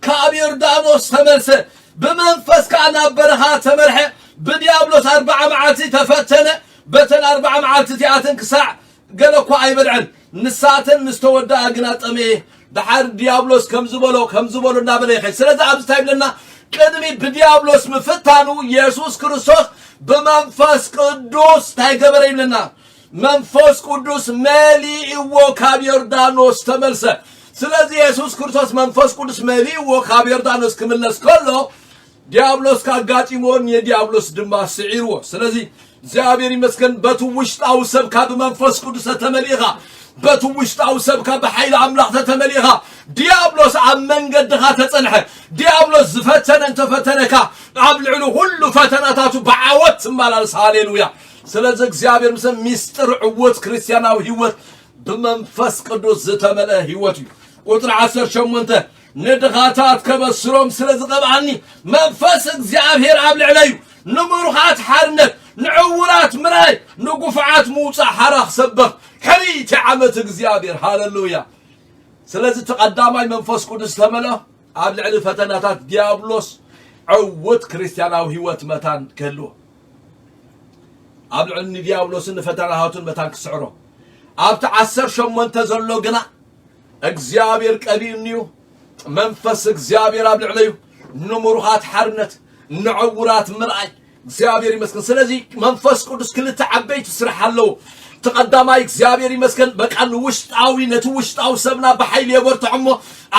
كاب يوردانوس تمرسه بمنفس كا نبرخا تمرحه بديابلوس 4 معلتي تفتنه بتن 4 معلتي تياتن كساع قالوا كو ايبدعن نساتن مستودا اغنات امي دحر ديابلوس كم زبلو نابلي خي سلاذا عبد تايب لنا قدمي بديابلوس مفتانو يسوع كريستوس بمنفس قدوس تايغبري لنا منفس قدوس مالي او كاب يوردانوس تملسه سلاذا يسوع كريستوس منفس قدوس مالي او كاب يوردانوس كملس كله ديابلوس كاغاطي مون يديابلوس دما سعيرو سلاذا زابير مسكن بتو وشطاو سبكا بمنفس قدوس تمليغا بتو وشطاو سبكا بحيل املاح تمليغا ديابلوس عم منقدها تصنحه ديابلوس زفتن انت فتنكا عبلعلو كل فتناتاتو بعوت مالالس هاليلويا سلازك زابير مسن ميستر عوت كريستياناو هيوت بمنفس قدوس زتمله هيوت قطر 10 شمونته ندغاتات كبسروم سلازق قبعني منفس زابير عبلعليو نمرخات حرنت نعورات مراي نقفعات موصى حرخ سبخ حريت عمت እግዚአብሔር هاللويا ስለዚህ ተቀዳማይ መንፈስ ቅዱስ ተመለ አብ ልዕሊ ፈተናታት ዲያብሎስ عوت ክርስቲያናዊ ህይወት መታን ከሎ አብ ልዕሊ ዲያብሎስን ፈተናሃቱን መታን ክስዕሮ አብተ 18 ዘሎ ግና እግዚአብሔር ቀቢልኒው መንፈስ እግዚአብሔር አብ ልዕሊው ንሙሩኻት ሓርነት ንዕውራት ምርአይ እግዚአብሔር ይመስገን ስለዚህ መንፈስ ቅዱስ ክልተ ዓበይቲ ስራሕ አለው تقدماي እግዚአብሔር ይመስገን በቃል ውሽጣዊ ሰብና በኃይል የበርተዕሞ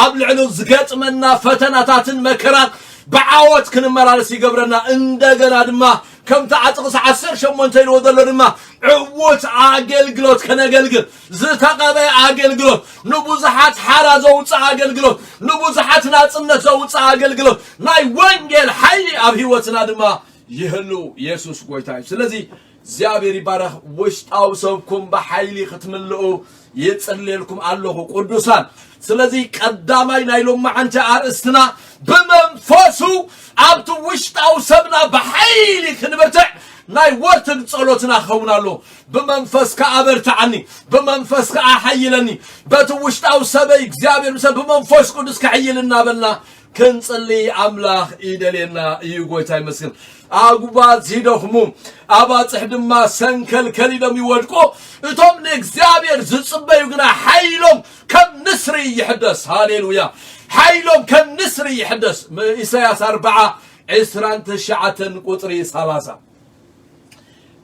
አብ ልዕሉ ዝገጥመና ፈተናታትን መከራት بعوت كن مرالس يقبرنا عندنا دما كم تعتقص عسر شمونتين وذلوا لما عوت عاقل قلوت كنقلقل زتقبي عاقل قلوت نبوزحات حارة زوت عاقل قلوت نبوزحات ناتسنة زوت عاقل قلوت ناي وانجل حيلي أبهي وتنادما يهلو يسوس قويتاي سلازي زيابيري بارخ وشت أو سوبكم بحيلي ختملقو يتصلي لكم الله قدوسان سلازي قدامي نايلوم معانت عرستنا بمنفسو عبد وشت أو سبنا بحيلي كنبرتع ناي ورتن صلوتنا خونا له بمنفس كعبرتعني بمنفس كأحيلني بتوشت أو سبي زيابير مثلا بمنفس قدس كحيلنا بلنا كنصلي أملاخ إيدلنا يقويتاي مسكين أقبات زيدهم أبات إحدما سنكل كليدم يودكو إتوم نكزابير زصبي يقنا حيلهم كم نسري يحدث هاليلويا حيلهم كم نسري يحدث إساياس 4 عسران تشعة قطري 3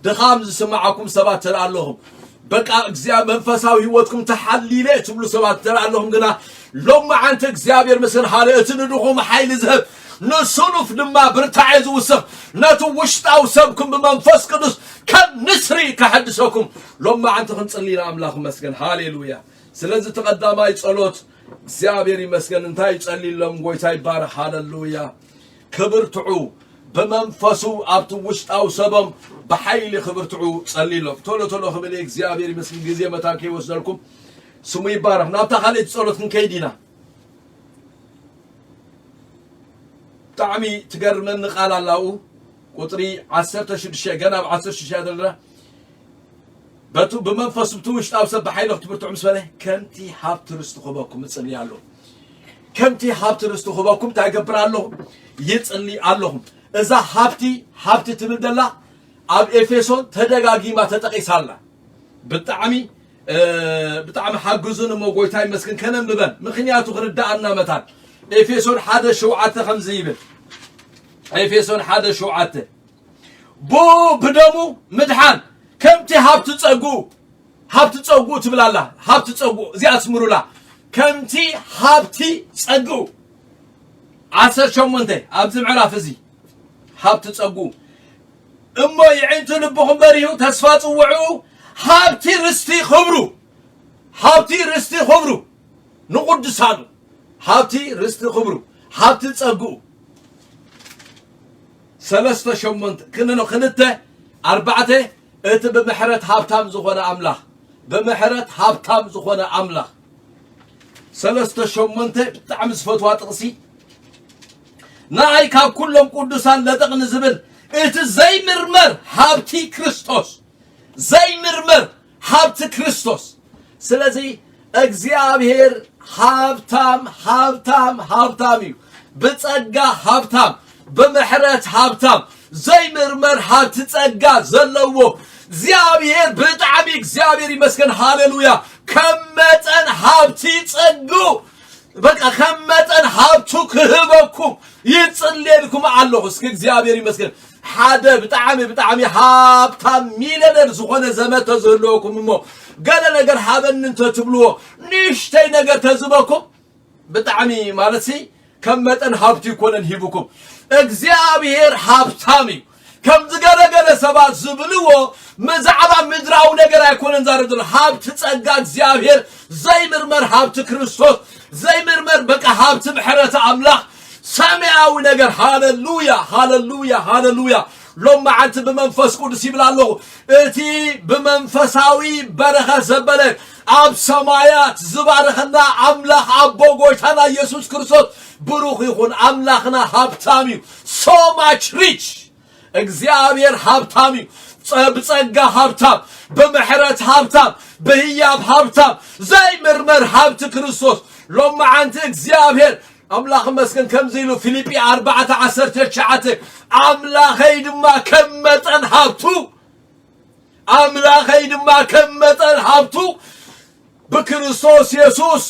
دخام سمعكم سبات ترى لهم بقى إجزاء منفساوي هوتكم تحليلة تبلو سبات ترى لهم قنا لما عند إجزابير مثل حالة تندخم حيل ذهب نصنف لما برتعز وسخ نتوشت أو سبكم بمنفس قدس كم نسري كحدثكم لما عند خنصلينا أملاخ مسكن هاليلويا سلازي تقدماي صلوت إجزابير مسكن انتاي تصلي لهم قويتاي بار هاليلويا كبرتعو بمنفسو أبتوشت أو سبم بحيل خبرتعو صلي لهم تولو خبلي إجزابير مسكن جزية متاكي وصلكم سمي بارح نابتا خالد صلوت كيدينا تعمي تقرمن قال الله قطري 16 جناب 16 هذا بتو بمنفس بتوشت أو سب بحيل اختبرتوا مسفله كمتي حابت رستخباكم تصلي عليهم كمتي حابت رستخباكم تعجبر عليهم يتصلي عليهم إذا حابتي تبدلا أب إفسون تدقاقي ما تتقيس الله بتعمي حاجزون موجودين مسكن كنا مبن مخنياتو غرد عنا متان إفسون حدا شوعته خمزيبل إفسون حدا شوعته بو بدمو مدحان كمتي حابت تصقو تبلا الله حابت تصقو زي أسمرو لا كمتي حابتي تصقو 10 شمونته أبز معرف زي حابت تصقو إما يعينتو لبهم بريو تسفات وعو حابتي رستي خبرو نقود سانو حابتي رستي خبرو حابتي تصقو 3 شمونت كننو خنته 4 إت بمحرت حابتام زخونا أملاخ بمحرت حابتام زخونا أملاخ 3 شمونت بتعمز فتوى تقصي ناي كاب كلهم قدسان لتقن زبل إت زي مرمر حابتي كريستوس زي مرمر حابت كريستوس سلازي اغزيابير حابتامي بتصقا حابتام بمحرت حابتام زي مرمر حابت تصقا زلوو زيابير بتعبي زيابير يمسكن هاليلويا كمتن حابتي تصقو بقى كمتن حابتو كهبكم يتصلي لكم الله اسك زيابير يمسكن حدا بتعمي حابتام ميليونر زخونه زمت تزلوكم مو قال نجر حابن انت تبلوه نيشتي نجر تزبكم بتعمي مالتي كمتن حابتي يكونن هيبكم اغزيابير حابتامي كم زغرغل سبات زبلوه مزعبا مدراو نجر يكونن زاردل حابت تصقا اغزيابير زي مرمر حابت كريستوس زي مرمر بقى حابت بحرة املاح سمعوا نجر هاللويا لما عنت بمنفس قدس يبلالو اتي بمنفساوي برخة زبله اب سمايات زبارخنا املاح ابو غويتانا يسوس كريستوس بروخ يكون املاحنا هابتامي so much rich እግዚአብሔር ሀብታም በጸጋ ሀብታም በመሕረት ሀብታም በህያብ ሀብታም ዘይምርመር ሀብት ክርስቶስ ሎማ አንተ እግዚአብሔር አምላኽ መስከን ከምዘይሉ ፊልጵ 4:19 አምላኸይ ድማ ከመጠን ሀብቱ በክርስቶስ ኢየሱስ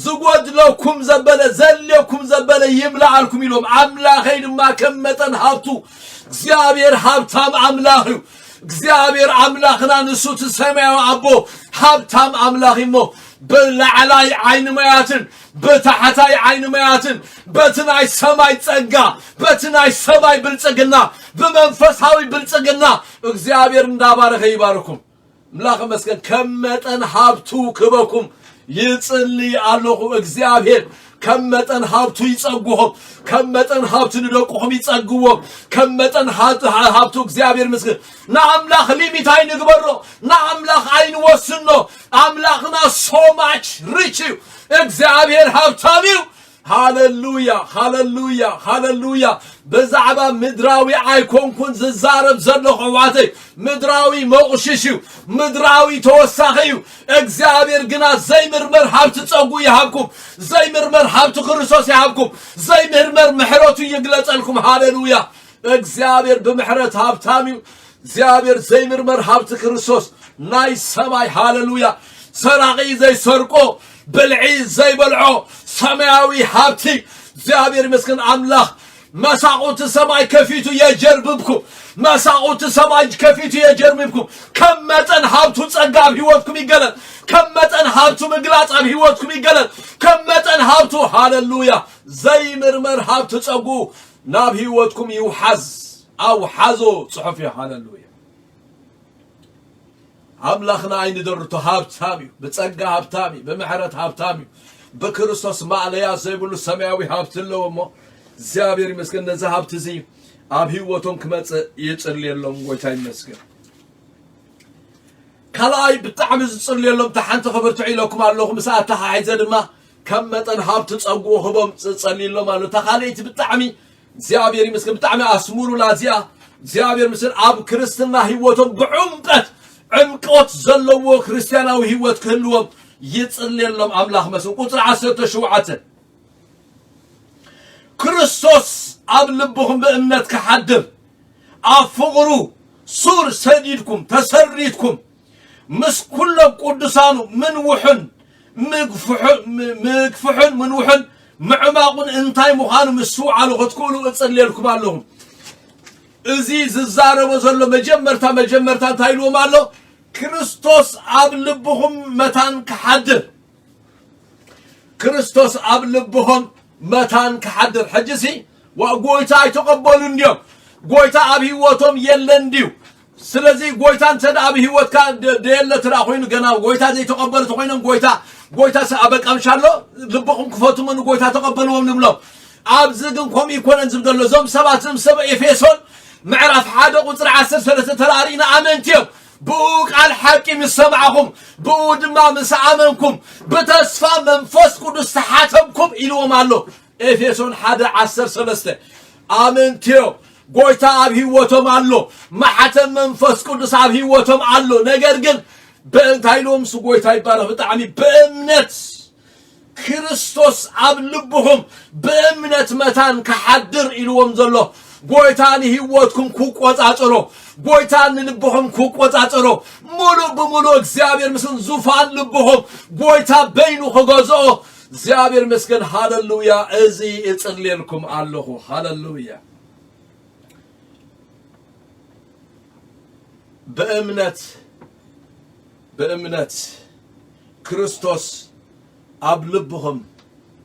ዝጎድለኩም ዘበለ ዘለኩም ዘበለ ይምላልኩም ይሎም አምላኸይ ድማ ከመጠን ሀብቱ እግዚአብሔር ሀብታም አምላኽ እግዚአብሔር አምላኽና ንሱ ተሰማያዊ አቦ ሀብታም አምላኽ ይሞ بالعلاي عين مياتن بتحتاي عين مياتن بتناي سماي تصقا بتناي سماي بلصقنا بمنفساوي بلصقنا እግዚአብሔር እንዳባረከ ይባርኩም ملاخ مسكن كمتن حابتو كبكم يصلي الله እግዚአብሔር كمتن حابتو يصقوهم كمتن حابتو ندقوهم يصقوهم كمتن حابتو እግዚአብሔር مسكن نعملاخ ليميتاي نغبرو نعملاخ عين وسنو املاخنا so much rich እግዚአብሔር حابتاميو هاللويا هاللويا هاللويا بزعبا مدراوي عايكون كون ززارب زلو خواتي مدراوي موقششو مدراوي توساخيو እግዚአብሔር ግና زي مرمر حابت تصقو يحبكم زي مرمر حابت ክርስቶስ يحبكم زي مرمر محرتو يغلصلكم هاللويا እግዚአብሔር بمحرت حابتاميو እግዚአብሔር زي مرمر حابت ክርስቶስ ناي سماي هاللويا سراقي زي سرقو بلعي زي بلعو سماوي حابتي እግዚአብሔር مسكن املاح مساقوت سماي كفيتو يجربكم مساقوت سماي كفيتو يجربكم كم متن حابتو صقاب هيوتكم يقلل كم متن حابتو مغلاص اب هيوتكم يقلل كم متن حابتو هاللويا زي مرمر حابتو صقو ناب هيوتكم يوحز او حزو صحفي هاللويا املاخنا عين درتو حابتامي بصقا حابتامي بمحرت حابتامي بكريستوس معليا زيبلو سماوي حابت لومو እግዚአብሔር ይመስገን ነዛ ሀብት እዚ አብ ህይወቶም ከመጽ ይጽልየሎም ጎይታ ይመስገን ከላይ ብጣዕሚ ዝጽልየሎም ተሓንተ ኸበርቱ ኢለኩም ኣለኹም ሰዓት ሓይዘ ድማ ከም መጠን ሀብት ጸጉ ህቦም ጽልየሎም ኣሎ ተኻለይቲ ብጣዕሚ እግዚአብሔር ይመስገን ብጣዕሚ አስሙሩ ላዚያ እግዚአብሔር ምስል አብ ክርስትና ህይወቶም ብዑምቀት ዕምቆት ዘለዎ ክርስቲያናዊ ህይወት ክህልዎም ይጽልየሎም አምላኽ መስል ቁጥር 17 ክርስቶስ አብ ልብኩም በእምነት ከሐድር አፍቅሩ ሱር ሰዲድኩም ተሰሪትኩም ምስ ኩሎም ቅዱሳኑ ምን ውሕን ምግፍሕን ምን ውሕን ምዕማቁን እንታይ ምዃኑ ምስ ዓሉ ክትኩሉ እጽልየልኩም ኣለኹም እዚ ዝዛረቦ ዘሎ መጀመርታ እንታይ ኢልዎም ኣሎ ክርስቶስ አብ ልብኩም መታን ከሐድር ክርስቶስ አብ ልብኩም متان كحدر حجسي وقويتا يتقبلون ديو قويتا أبي وطم يلن ديو سلزي قويتا انتد أبي وطكا ديالة تراخوين قناو قويتا زي تقبل تقوينهم قويتا سأبك أمشالو لبقهم كفوتو من قويتا تقبلوهم نملو أبزقنكم يكون انزم دلو زوم سبا إفيسون معرف حادا قطر 10 سنة ترارينا أمنتيو بوك على الحاكم يسمعهم بود ما مسعامنكم بتصفى منفس قدس تحاتمكم إلو مالو إفيسون حدا 10 سلسته آمنتيو قويتا أبهي وطم علو ما حتى منفس قدس أبهي وطم علو نقرقن بأنتايلوم سو قويتا يبارك بتعني بأمنت ክርስቶስ አብ ልብኩም በእምነት መታን ከሐድር ኢልዎም ዘሎ ጎይታን ህይወትኩም ኩቆጻጽሮ ጎይታን ልብኩም ኩቆጻጽሮ ሙሉ በሙሉ እግዚአብሔር ምስን ዙፋን ልብኩም ጎይታ በይኑ ከገዘኦ እግዚአብሔር መስገን ሃሌሉያ እዚ እጽልየልኩም ኣለኹ ሃሌሉያ በእምነት ክርስቶስ አብ ልብኩም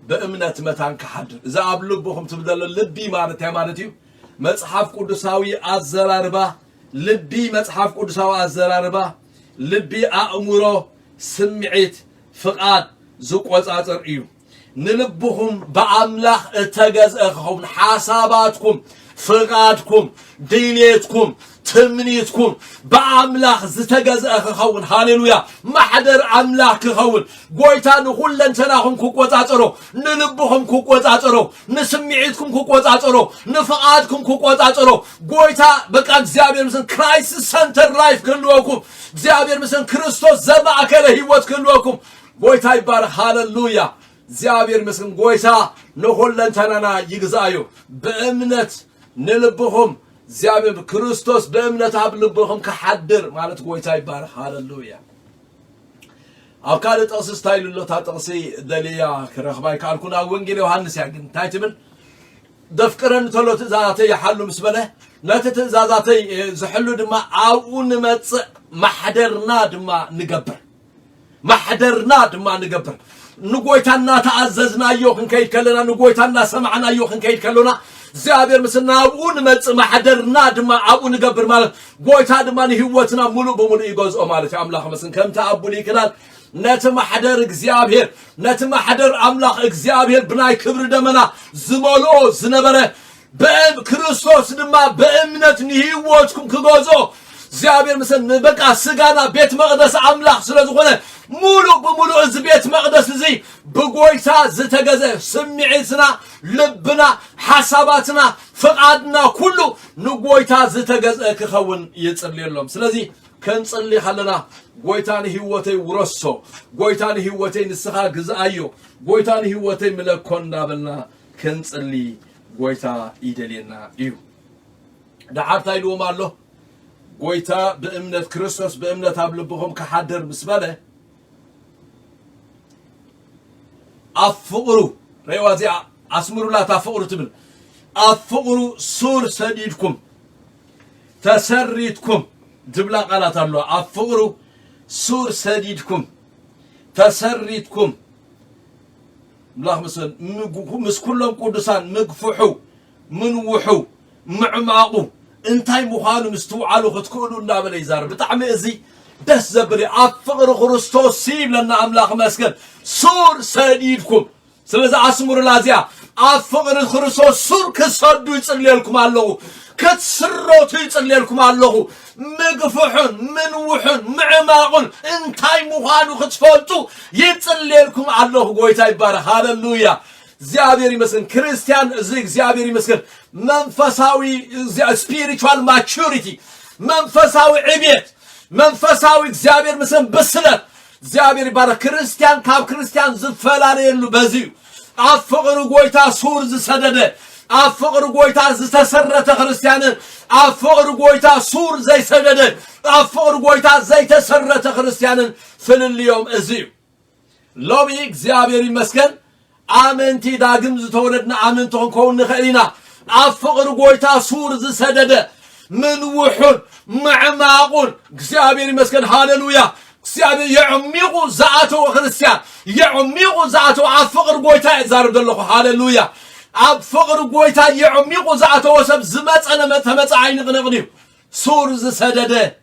በእምነት መታን ከሐድር እዛ አብ ልብኩም ትብደለ ልቢ ማለት ያማለትዩ መጽሐፍ ቅዱሳዊ አዘራርባ ልቢ መጽሐፍ ቅዱሳዊ አዘራርባ ልቢ አእምሮ ስምዒት ፍቃድ ዝቆጻጽር እዩ ንልብኩም በአምላክ እተገዝእኹም ሐሳባትኩም ፍቃድኩም ድሌትኩም تمنيتكم بأملاخ زتجزأ خون هاليلويا ما حدر أملاخ خون قويتان كلن تناهم كوكوتاترو نلبهم كوكوتاترو نسمعيتكم كوكوتاترو نفقاتكم كوكوتاترو قويتا بقى زابير مثل كرايس سنتر لايف كلوكم زابير مثل كريستوس زما أكله هيوت كلوكم قويتا يبارك هاليلويا زابير مثل قويتا نخلن تنانا يجزايو بأمنت نلبهم زابير كريستوس بأمنة عبد لبهم كحدر مالت قويتا يبارك هاللويا أبكارت أسس تايلو لو تاتقسي دليا كرخباي كالكونا وينجيلي وهانس يعقن تايتمن دفكرن تلو تزازاتي يحلو مسبله لا تتزازاتي زحلو دما أون متص محدرنا دما نقبر محدرنا دما نقبر نقويتنا تعززنا يوخن كيد كلنا نقويتنا سمعنا يوخن كيد كلنا زابير مسنا أبون مت محدرنا دما أبون نقبر مال قويتا دما نهوتنا ملو بملو يجوز أمالك أملاخ مسن كم تأبولي كلال نتما حدر إجزابير نتما حدر أملاخ إجزابير بناي كبر دمنا زمالو زنبره بأم كريستوس دما بأمنة نهوتكم كجوزو زابير مثلا بقى سجانا بيت مقدس أملاخ سلازقنا مولو بمولو إز بيت مقدس زي بقويتا زتجزء سمعتنا لبنا حساباتنا فقعدنا كله نقويتا زتجزء كخون يتصلي لهم سلازي كنصلي حلنا قويتان هوتي ورسو قويتان هوتي نسخا جزايو قويتان هوتي ملكون نابلنا كنصلي قويتا إيدلينا إيو دعابتا يلو مالو قويتا بأمنة كريستوس بأمنة أبلبهم كحدر مسبله أفقروا ريوازي أسمروا لا تفقروا تبل أفقروا سور سديدكم تسريدكم دبلا قالت الله أفقروا سور سديدكم تسريدكم الله مثلا مسكولهم قدسان مقفحوا منوحوا معماقوا انتاي مخانو مستوعالو خدكولو نابل يزار بطعم ازي دس زبري أفقر خرستوس سيب لنا أملاخ مسكن سور سديدكم سلازا أسمر لازيا أفقر خرستوس سور كسادو يتصلي لكم الله كتسروتو يتصلي لكم الله مقفحون منوحون معماقون انتاي مخانو خدفولتو يتصلي لكم الله قويتا يبارك هاللويا زيابيري مسكن كريستيان زيك زيابيري مسكن منفساوي spiritual maturity منفساوي عبيت منفساوي زيابير مسكن بسلة زيابيري بارا كريستيان كاب كريستيان زفلاني يلو بزيو أفقر قويتا سور زسدده أفقر قويتا زتسرت كريستيان أفقر قويتا سور زي سدده أفقر قويتا زي تسرت كريستيان فل اليوم أزيو لوبيك زيابيري مسكن آمنتي داقم زتولدنا آمنتهم كون نخلينا أفقر قويتا سور زسدده من وحون معماقون كسيابيري مسكن هاللويا كسيابيري يعميقو زعاتو وخريستيان يعميقو زعاتو أفقر قويتا يزارب دلوخو هاللويا أفقر قويتا يعميقو زعاتو وسب زمت أنا متهمت عين غنغنيو سور زسدده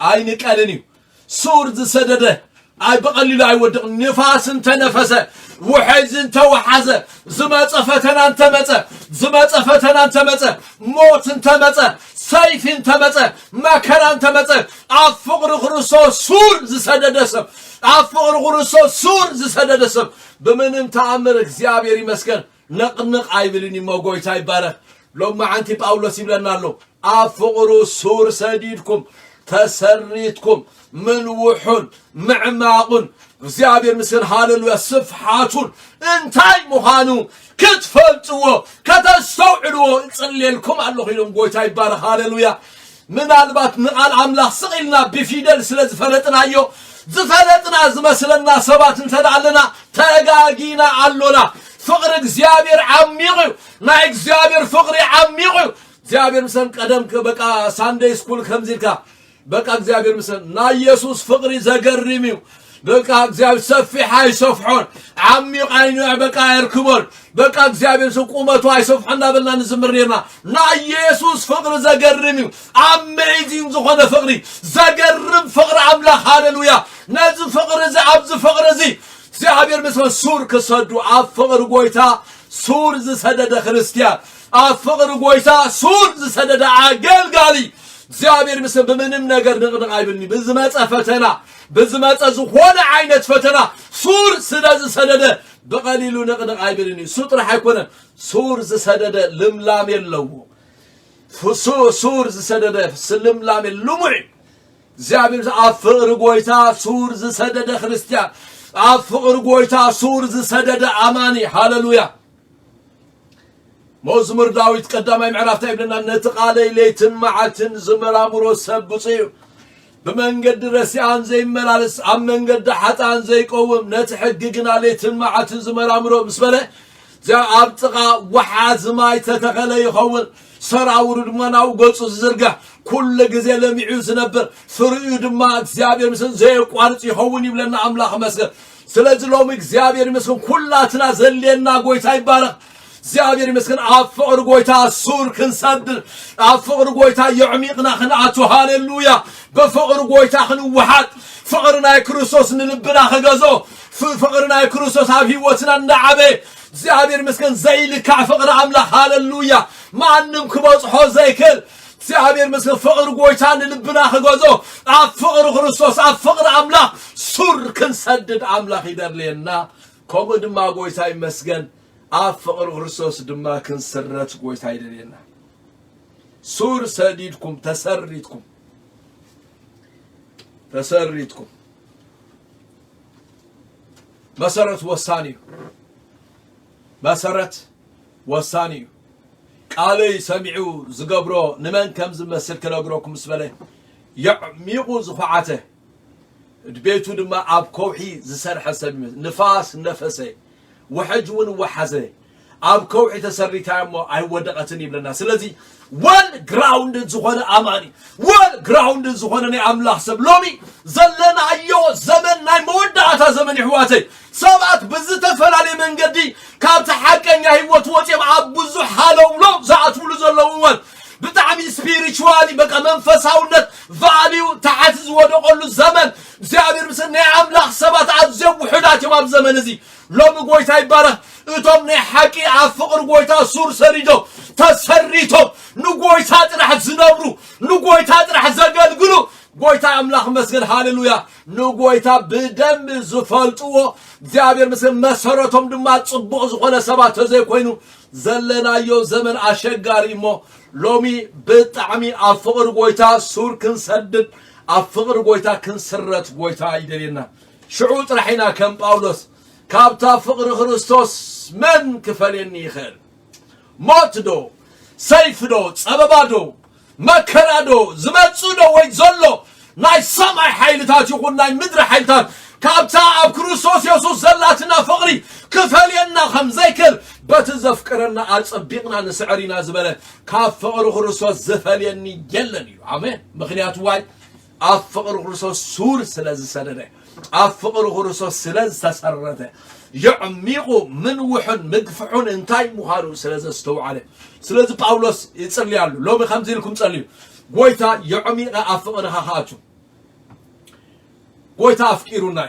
عينك ألنيو سور زسدده أي بقليل أي ودق نفاس تنفسه وحيز توحزه زمت فتنا انتمته زمت فتنا انتمته موت انتمته سيف انتمته مكر انتمته أفقر خرصو سور زسددسم أفقر خرصو سور زسددسم بمن تعمر زيابيري مسكن نق عيبلني موجوي تايبارك لو ما عنتي باولوس يبلنا له أفقر سور سديدكم تسريتكم من وحون معماقون زيابير مسكن هاللويا صفحاتون انتاي مهانو كتفلتوا كتستوعدوا نصلي لكم الله يلوم قويتا يبارك هاللويا من البات نقال عملاخ سقيلنا بفيدل سلز فلتنا يو زفلتنا زمسلنا سبات انتدعلنا تقاقينا علونا فقر زيابير عميقو نايك زيابير فقري عميقو زيابير مسكن قدم بقى ساندي سكول خمزيركا بقى زيابير مسكن نا يسوس فقري زقرميو بقى زيابير سفي حي صفحون عميق عينو بقى يركبون بقى زيابير سقومتو هاي صفحنا بلنا نزمرينا نا يسوس فقر زقرميو عميزين زخونا فقري زقرم فقر عملاخ هاللويا ناز فقر زي عبز فقر زي زيابير مسكن سور كسدو فقر قويتا سور زسدد خريستيان أفقر قويتا سور زسدد عقل قالي زيابير مسكن بمنم نقر نقدق عيبني بزمات فتنا بزمات زخونا عينة فتنا سور سدد زسدد بقليلو نقدق عيبني سطر حيكونا سور زسدد لملام يلو سور زسدد سلملام اللمعي زيابير أفقر قويتا سور زسدد خريستيان أفقر قويتا سور زسدد أماني هاللويا مزمر داويت قدامي معرفتا ابننا نتقالي ليتن معتن زمر أمرو سبصيو بمنقد رسيان زي ملالس عم منقد حتان زي قوم نتحققنا ليتن معتن زمر أمرو مسبله زي أبتقى وحاز ماي تتخلي يخون ሰራውሩ ድማ ናው ገጹ ዝርጋ ኩሉ ግዜ ለሚዑ ዝነብር ፍርኡ ድማ እግዚአብሔር ምስን ዘይቋርጽ ይኸውን ይብለና አምላክ መስገን ስለዚህ ሎም እግዚአብሔር ምስን ኩላትና ዘለየና ጎይታ ይባረክ እግዚአብሔር ምስን አፍቅር ጎይታ ሱር ክንሰድ አፍቅር ጎይታ ይዕሚቅና ክንአቱ ሃሌሉያ በፍቅር ጎይታ ክንውሓጥ ፍቅርና ክርስቶስ ንልብና ከገዞ ፍቅርና ክርስቶስ አብ ህይወትና እንዳዓበ እግዚአብሔር ምስን ዘይልካ ፍቅር አምላክ ሃሌሉያ ማንም ክበጽሖ ዘይክል እግዚአብሔር ምስን ፍቅር ጎይታ ንልብና ከገዞ አፍቅር ክርስቶስ አፍቅር አምላክ ሱር ክንሰድድ አምላክ ይደርለና ኮም ድማ ጎይታ ይመስገን አፍቅር ክርስቶስ ድማ ክንስረት ጎይታ ይደርለና ሱር ሰዲድኩም ተሰሪትኩም መሰረት ወሳኒ ቃለይ ሰሚዑ ዝገብሮ ንመን ከም ዝመስል ከነግረኩም ምስበለ يعميق زخعته ድቤቱ ድማ ኣብ ኮውሒ ዝሰርሐ ሰብ ንፋስ ነፈሰ ወሕጅውን ወሐዘ ኣብ ኮውሒ ተሰሪታሞ አይወደቀትን ይብለና ስለዚ ወል ግራውንድ ዝሆነ አማኒ ወል ግራውንድ ዝሆነ ናይ አምላክ ሰብ ሎሚ ዘለና አዮ ዘመን ናይ መወዳእታ ዘመን ይሕዋተ ሰባት ብዝተፈላለየ መንገዲ ካብቲ ሓቀኛ ህይወት ወፂም ኣብ ብዙሕ ሃለውሎ ዝኣትውሉ ዘለውዎን ብጣዕሚ ስፒሪቹዋሊ በቃ መንፈሳውነት ቫልዩ ታሕት ዝወደቀሉ ዘመን እግዚአብሔር ምስል ናይ አምላክ ሰባት ኣዝዩ ውሑዳት ኣብ ዘመን እዚ ሎሚ ጎይታ ይባረክ እቶም ናይ ሓቂ ኣብ ፍቅር ጎይታ ሱር ሰሪዶ ተሰሪቶ ንጎይታ ጥራሕ ዝነብሩ ንጎይታ ጥራሕ ዘገልግሉ ጎይታ አምላክ መስገን ሃሌሉያ ንጎይታ በደንብ ዝፈልጥዎ እግዚአብሔር ምስል መሰረቶም ድማ ጽቡቅ ዝኾነ ሰባት ተዘይኮይኑ ዘለናዮ ዘመን አሸጋሪ ሞ ሎሚ በጣዕሚ ኣብ ፍቅር ጎይታ ሱር ክንሰድድ ኣብ ፍቅር ጎይታ ክንስረት ጎይታ ይደልና ሽዑ ጥራሒና ከም ጳውሎስ ካብታ ፍቅር ክርስቶስ መን ክፈልየኒ ይኽእል ሞት ዶ ሰይፍ ዶ ጸበባ ዶ መከራ ዶ ዝመጽእ ዶ ወይ ዘሎ ናይ ሰማይ ሓይልታት ይኹን ናይ ምድሪ ሓይልታት ካብታ ኣብ ክርስቶስ ኢየሱስ ዘላትና ፍቅሪ ክፈልየና ከም ዘይክል በቲ ዘፍቅረና ኣጸቢቕና ንስዕሪና ዝበለ ካብ ፍቅሪ ክርስቶስ ዝፈልየኒ የለን እዩ አሜን ምክንያቱ ዋይ ኣብ ፍቅሪ ክርስቶስ ሱር ስለዝሰደደ ኣብ ፍቅሪ ክርስቶስ ስለዝተሰረተ يعميق من وحن مقفحون انتاي مخارو ስለዘስተውዓለ ስለዚ ጳውሎስ ይጽልያሉ ሎሚ ከምዚ ኢልኩም ጸልዩ ጎይታ يعميق አፍቅርኻ ካቱ ጎይታ አፍቂሩና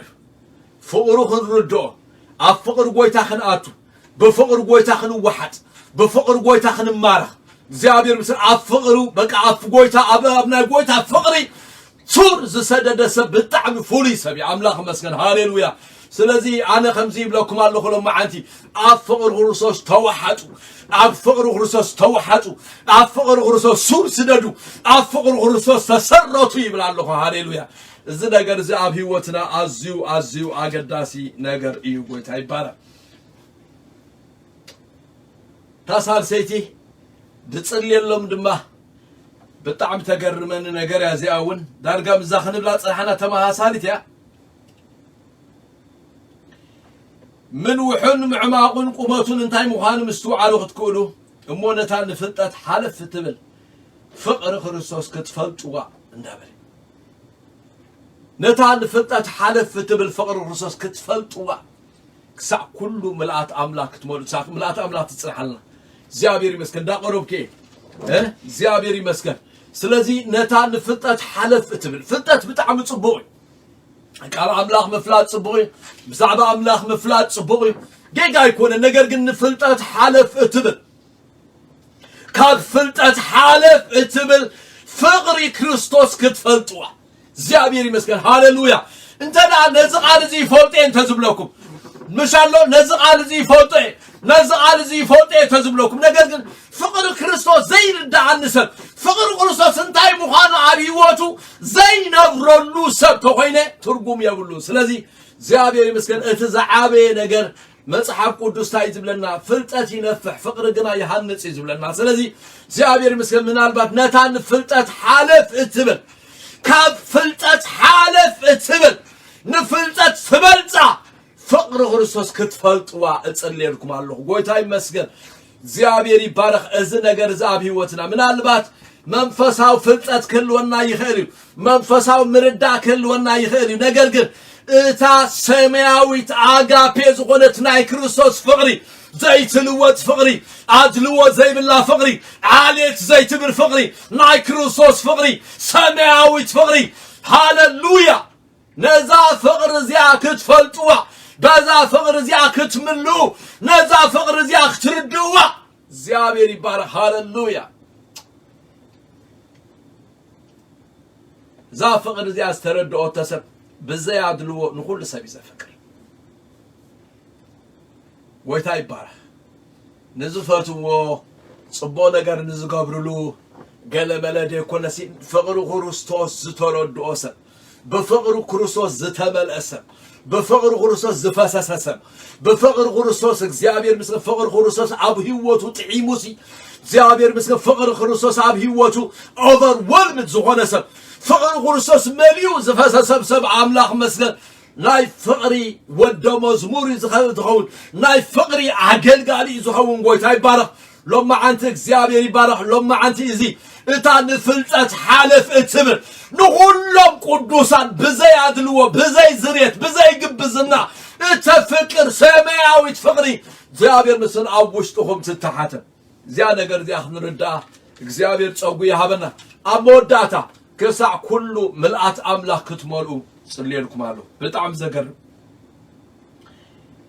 ፍቅሩ ክንርዶ አፍቅር ጎይታ ክንአቱ በፍቅር ጎይታ ክንወሓጥ በፍቅር ጎይታ ክንማረኽ እግዚአብሔር ምስል አፍቅሩ በቃ አፍ ጎይታ አብናይ ጎይታ ፍቅሪ ሱር ዝሰደደ ሰብ ብጣዕሚ ፍሉይ ሰብ አምላክ መስገን ሃሌሉያ ስለዚህ አነ ከምዚ ይብለኩም አለኹ ለማዓንቲ ኣብ ፍቅር ክርስቶስ ተዋሓጡ ኣብ ፍቅር ክርስቶስ ተዋሓጡ ኣብ ፍቅር ክርስቶስ ሱር ስደዱ ኣብ ፍቅር ክርስቶስ ተሰረቱ ይብላለኹ ሃሌሉያ እዚ ነገር እዚ ኣብ ህይወትና ኣዝዩ ኣገዳሲ ነገር እዩ ጎይታ ይባረክ ታሳልሰይቲ ድጽልየሎም ድማ ብጣዕሚ ተገርመን ነገር ያዚኣውን ዳርጋ ምዛኽንብላ ጽሓና ተማሃሳሊት ያ من وحن معماقن قمتون انتاي مخان مستوعالو ክትክእሉ እሞነታ ንፍልጠት ሓለፍ ትብል ፍቅር ክርስቶስ ክትፈልጥዋ እንዳበለ ነታ ንፍልጠት ሓለፍ ትብል ፍቅር ክርስቶስ ክትፈልጥዋ ክሳዕ ኩሉ መልአት አምላክ ትመሉ ሳቅ መልአት አምላክ ትጽርሐልና እግዚአብሔር ይመስገን ዳቀረብከ እግዚአብሔር ይመስገን ስለዚ ነታ ንፍልጠት ሓለፍ ትብል ፍልጠት ብጣዕሚ ጽቡቅ ቃል አምላክ መፍላት ጽቡቅ ብዛዕባ አምላክ መፍላት ጽቡቅ ጌጋ ይኮነ ነገር ግን ፍልጠት ሓለፍ እትብል ካብ ፍልጠት ሓለፍ እትብል ፍቅሪ ክርስቶስ ክትፈልጥዋ እግዚአብሔር ይመስገን ሃሌሉያ እንተና ነዝቃል እዚ ፈልጤ እንተዝብለኩም ምሻሎ ነዝቃል እዚ ፈልጤ ተዝብለኩም ነገር ግን ፍቅሪ ክርስቶስ ዘይርዳዓኒ ሰብ ፍቅሪ ክርስቶስ እንታይ ምዃኑ ኣብ ህይወቱ ዘይነብረሉ ሰብ ተኮይነ ትርጉም የብሉ ስለዚ እግዚአብሔር ይመስገን እቲ ዝዓበየ ነገር መጽሐፍ ቅዱስ ታይ ዝብለና ፍልጠት ይነፍሕ ፍቅሪ ግና ይሃንጽ ይዝብለና ስለዚ እግዚአብሔር ይመስገን ምናልባት ነታን ፍልጠት ሓለፍ እትብል ካብ ፍልጠት ሓለፍ እትብል ንፍልጠት ትበልጻ ፍቅሪ ክርስቶስ ክትፈልጥዋ እጽልየልኩም ኣለኹ ጎይታ ይመስገን እግዚአብሔር ይባረክ እዚ ነገር ዛብ ህይወትና ምናልባት መንፈሳው ፍልጠት ክልወና ይኽእል መንፈሳው ምርዳ ክልወና ይኽእል ነገር ግን እታ ሰማያዊት አጋፔ ዝኾነት ናይ ክርስቶስ ፍቅሪ ዘይትልወጥ ፍቅሪ አድልዎ ዘይብላ ፍቅሪ ዓሌት ዘይትብል ፍቅሪ ናይ ክርስቶስ ፍቅሪ ሰማያዊት ፍቅሪ ሃሌሉያ ነዛ ፍቅር እዚያ ክትፈልጥዋ በዛ ፍቅር እዚያ ክትምሉ ነዛ ፍቅር እዚያ ክትርድዋ እግዚአብሔር ይባረክ ሃሌሉያ ዛ ፍቅር እዚያ ዝተረድኦ ተሰብ ብዘይ አድልዎ ንኹሉ ሰብ ይዘፍቅር ወይታ ይባረክ ንዝፈትዎ ጽቦ ነገር ንዝገብርሉ ገለ መለደ ኮነሲ ፍቅሩ ክርስቶስ ዝተረድኦ ሰብ በፍቅሩ ክርስቶስ ዝተመልአሰ በፍቅሩ ክርስቶስ ዝፈሰሰሰ በፍቅሩ ክርስቶስ እግዚአብሔር ምስለ ፍቅሩ ክርስቶስ አብ ህይወቱ ጥዒሙሲ እግዚአብሔር ምስለ ፍቅሩ ክርስቶስ አብ ህይወቱ ኦቨርዌልምድ ዝኾነ ሰብ ፍቅሩ ክርስቶስ መሊኡ ዝፈሰሰ ሰብ አምላኽ መስገን ናይ ፍቅሪ ወደ መዝሙር ዝኸውን ናይ ፍቅሪ አገልጋሊ ዝኸውን ጎይታ ይባረክ ሎማ አንተ እግዚአብሔር ይባረክ ሎማ አንተ እዚ እታ ንፍልጠት ሓለፍ እትብል ንኹሎም ቅዱሳን ብዘይ አድልዎ ብዘይ ዝሬት ብዘይ ግብዝና እተ ፍቅር ሰማያዊት ፍቅሪ እግዚአብሔር ምስል ኣብ ውሽጥኹም ትተሓተም እዚያ ነገር እዚያ ክንርዳ እግዚአብሔር ፀጉ ይሃበና ኣብ መወዳእታ ክሳዕ ኩሉ ምልአት አምላኽ ክትመልኡ ጽልየልኩም አለሁ በጣም ዘገርም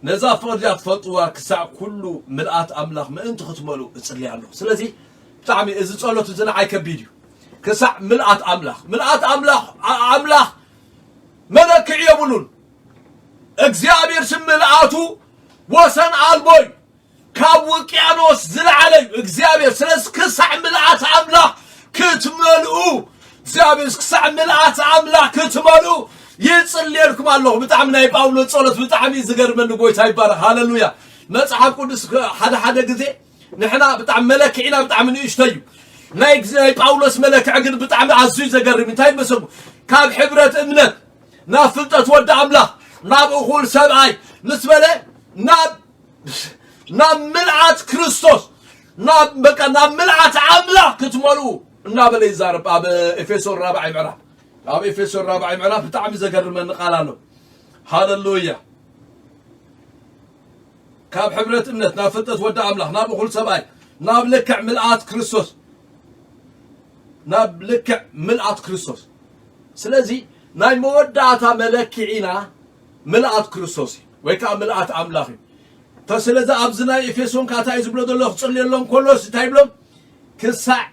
ነዛ ፍቅር ትፈልጥዋ ክሳዕ ኩሉ ምልአት አምላኽ ምእንቲ ክትመልኡ እጽልያለሁ ስለዚ ብጣዕሚ እዚ ጸሎት ዝና ኣይከቢድ እዩ ክሳዕ ምልአት አምላኽ መለክዕ የብሉን እግዚአብሔር ስም ምልአቱ ወሰን አልቦይ ካብ ውቅያኖስ ዝለዓለ እግዚአብሔር ስለዚ ክሳዕ ምልአት አምላኽ ክትመልኡ እግዚአብሔር ክሳዕ ምልአት አምላኽ ክትመልኡ ይጽልየልኩም አለሁ በጣም ናይ ጳውሎስ ጸሎት በጣም ይዝገርመን ጎይታ ይባረክ ሃሌሉያ መጽሐፍ ቅዱስ ሓደ ጊዜ ንሕና በጣም መለክዕና በጣም ንእሽተዩ ናይ ጳውሎስ መለክዕ ግን በጣም አዝዩ ዘገርም እንታይ መሰሉ ካብ ሕብረት እምነት ናብ ፍልጠት ወደ አምላኽ ናብ እኹል ሰብኣይ ምስበለ ናብ ምልአት ክርስቶስ ናብ ምልአት አምላኽ ክትመልኡ እናበለ ይዛረብ ኣብ ኤፌሶን 4 ምዕራፍ ኣብ ኤፌሶን 4 ምዕራፍ በጣም ዘገርመን ቃል አለው ሃሌሉያ ካብ ሕብረት እምነት ናብ ፍልጠት ወደ አምላኽ ናብ እኹል ሰብኣይ ናብ ልክዕ ምልአት ክርስቶስ ናብ ልክዕ ምልአት ክርስቶስ ስለዚ ናይ መወዳእታ መለክዒና ምልአት ክርስቶስ ወይ ከዓ ምልአት አምላኽ ተስለዚ ኣብዚ ናይ ኤፌሶን ካታይ ዝብሎ ዘሎ ጽልየሎም ኮሎስ እንታይ ብሎም ክሳዕ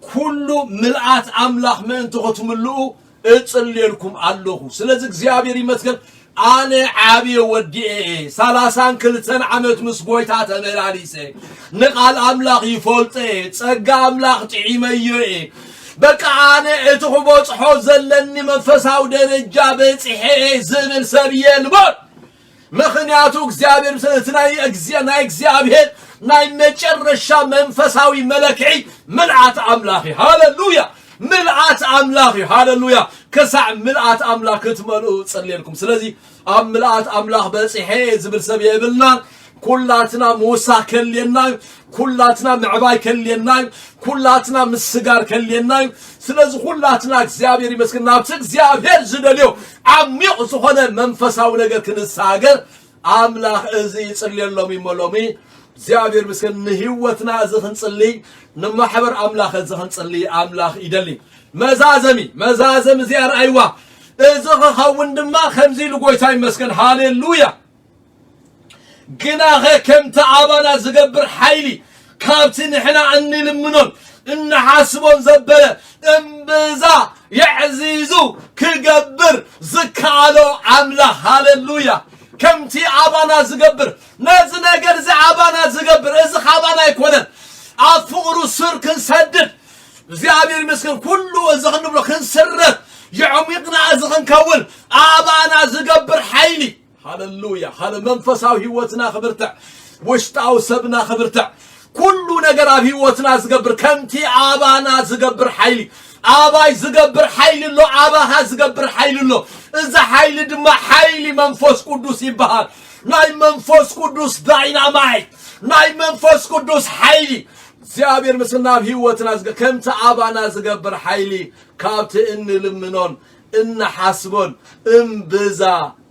ኩሉ ምልአት አምላኽ ምእንቲ ክትምልኡ እጽልየልኩም አለሁ ስለዚ እግዚአብሔር ይመስገን አነ ዓብየ ወዲኤ 32 ዓመት ምስ ጎይታ ተመላሊሰ ንቃል አምላኽ ይፈልጠ ጸጋ አምላኽ ጥዒመዮ በቃ አነ እትኹቦጽሖ ዘለኒ መንፈሳዊ ደረጃ በጽሐ ዝብል ሰብ የልቦን ምክንያቱ እግዚአብሔር ስለትናይ እግዚአብሔር ናይ መጨረሻ መንፈሳዊ መለክዒ ምልአት አምላኽ ሃሌሉያ ምልአት አምላኽ ሃሌሉያ ከሳዕ ምልአት አምላኽ ክትመልኡ ጽልየልኩም ስለዚ ኣብ ምልአት አምላኽ በጽሐ ዝብል ሰብ የብልና ኩላትና ሙሳ ከልየና ኩላትና ምዕባይ ከልየና ኩላትና ምስጋር ከልየና ስለዚ ኩላትና እግዚአብሔር ይመስገን ናብቲ እግዚአብሔር ዝደልዮ ዓሚቕ ዝኾነ መንፈሳዊ ነገር ክንሳገር አምላኽ እዚ ይጽልየሎም ይመሎሚ እግዚአብሔር ምስከን ንህይወትና እዚ ክንጽልይ ንማሕበር አምላኽ እዚ ክንጽልይ አምላኽ ይደሊ መዛዘም እዚኣ ረኣይዋ እዚ ክኸውን ድማ ከምዚ ኢሉ ጎይታ ይመስገን ሃሌሉያ ግናኸ ከምቲ ኣባና ዝገብር ሓይሊ ካብቲ ንሕና እንልምኖን እንሓስቦን ዘበለ እምብዛ የዕዚዙ ክገብር ዝከኣሎ አምላኽ ሃሌሉያ ከምቲ ኣባና ዝገብር ነዚ ነገር እዚ ኣባና ዝገብር እዚ ኣባና ኣይኮነን ኣብ ፍቅሩ ስር ክንሰድድ እግዚአብሔር ይመስገን ኩሉ እዚ ክንብሎ ክንስረት يعمقنا أزغن كون آبانا زقبر حيلي هاللويا هال منفساو هيوتنا خبرتع وشتاو سبنا خبرتع كل نجار هيوتنا زقبر كمتي آبانا زقبر حيلي آباي زقبر حيلي لو آباها زقبر حيلي لو إذا حيلي دم حيلي منفس قدوس يبهار ناي منفس قدوس داينامايت ناي منفس قدوس حيلي እግዚአብሔር ምስና ህይወትና ከምተ አባና ዝገብር ኃይሊ ካብተ እንልምኖን እንሐስቦን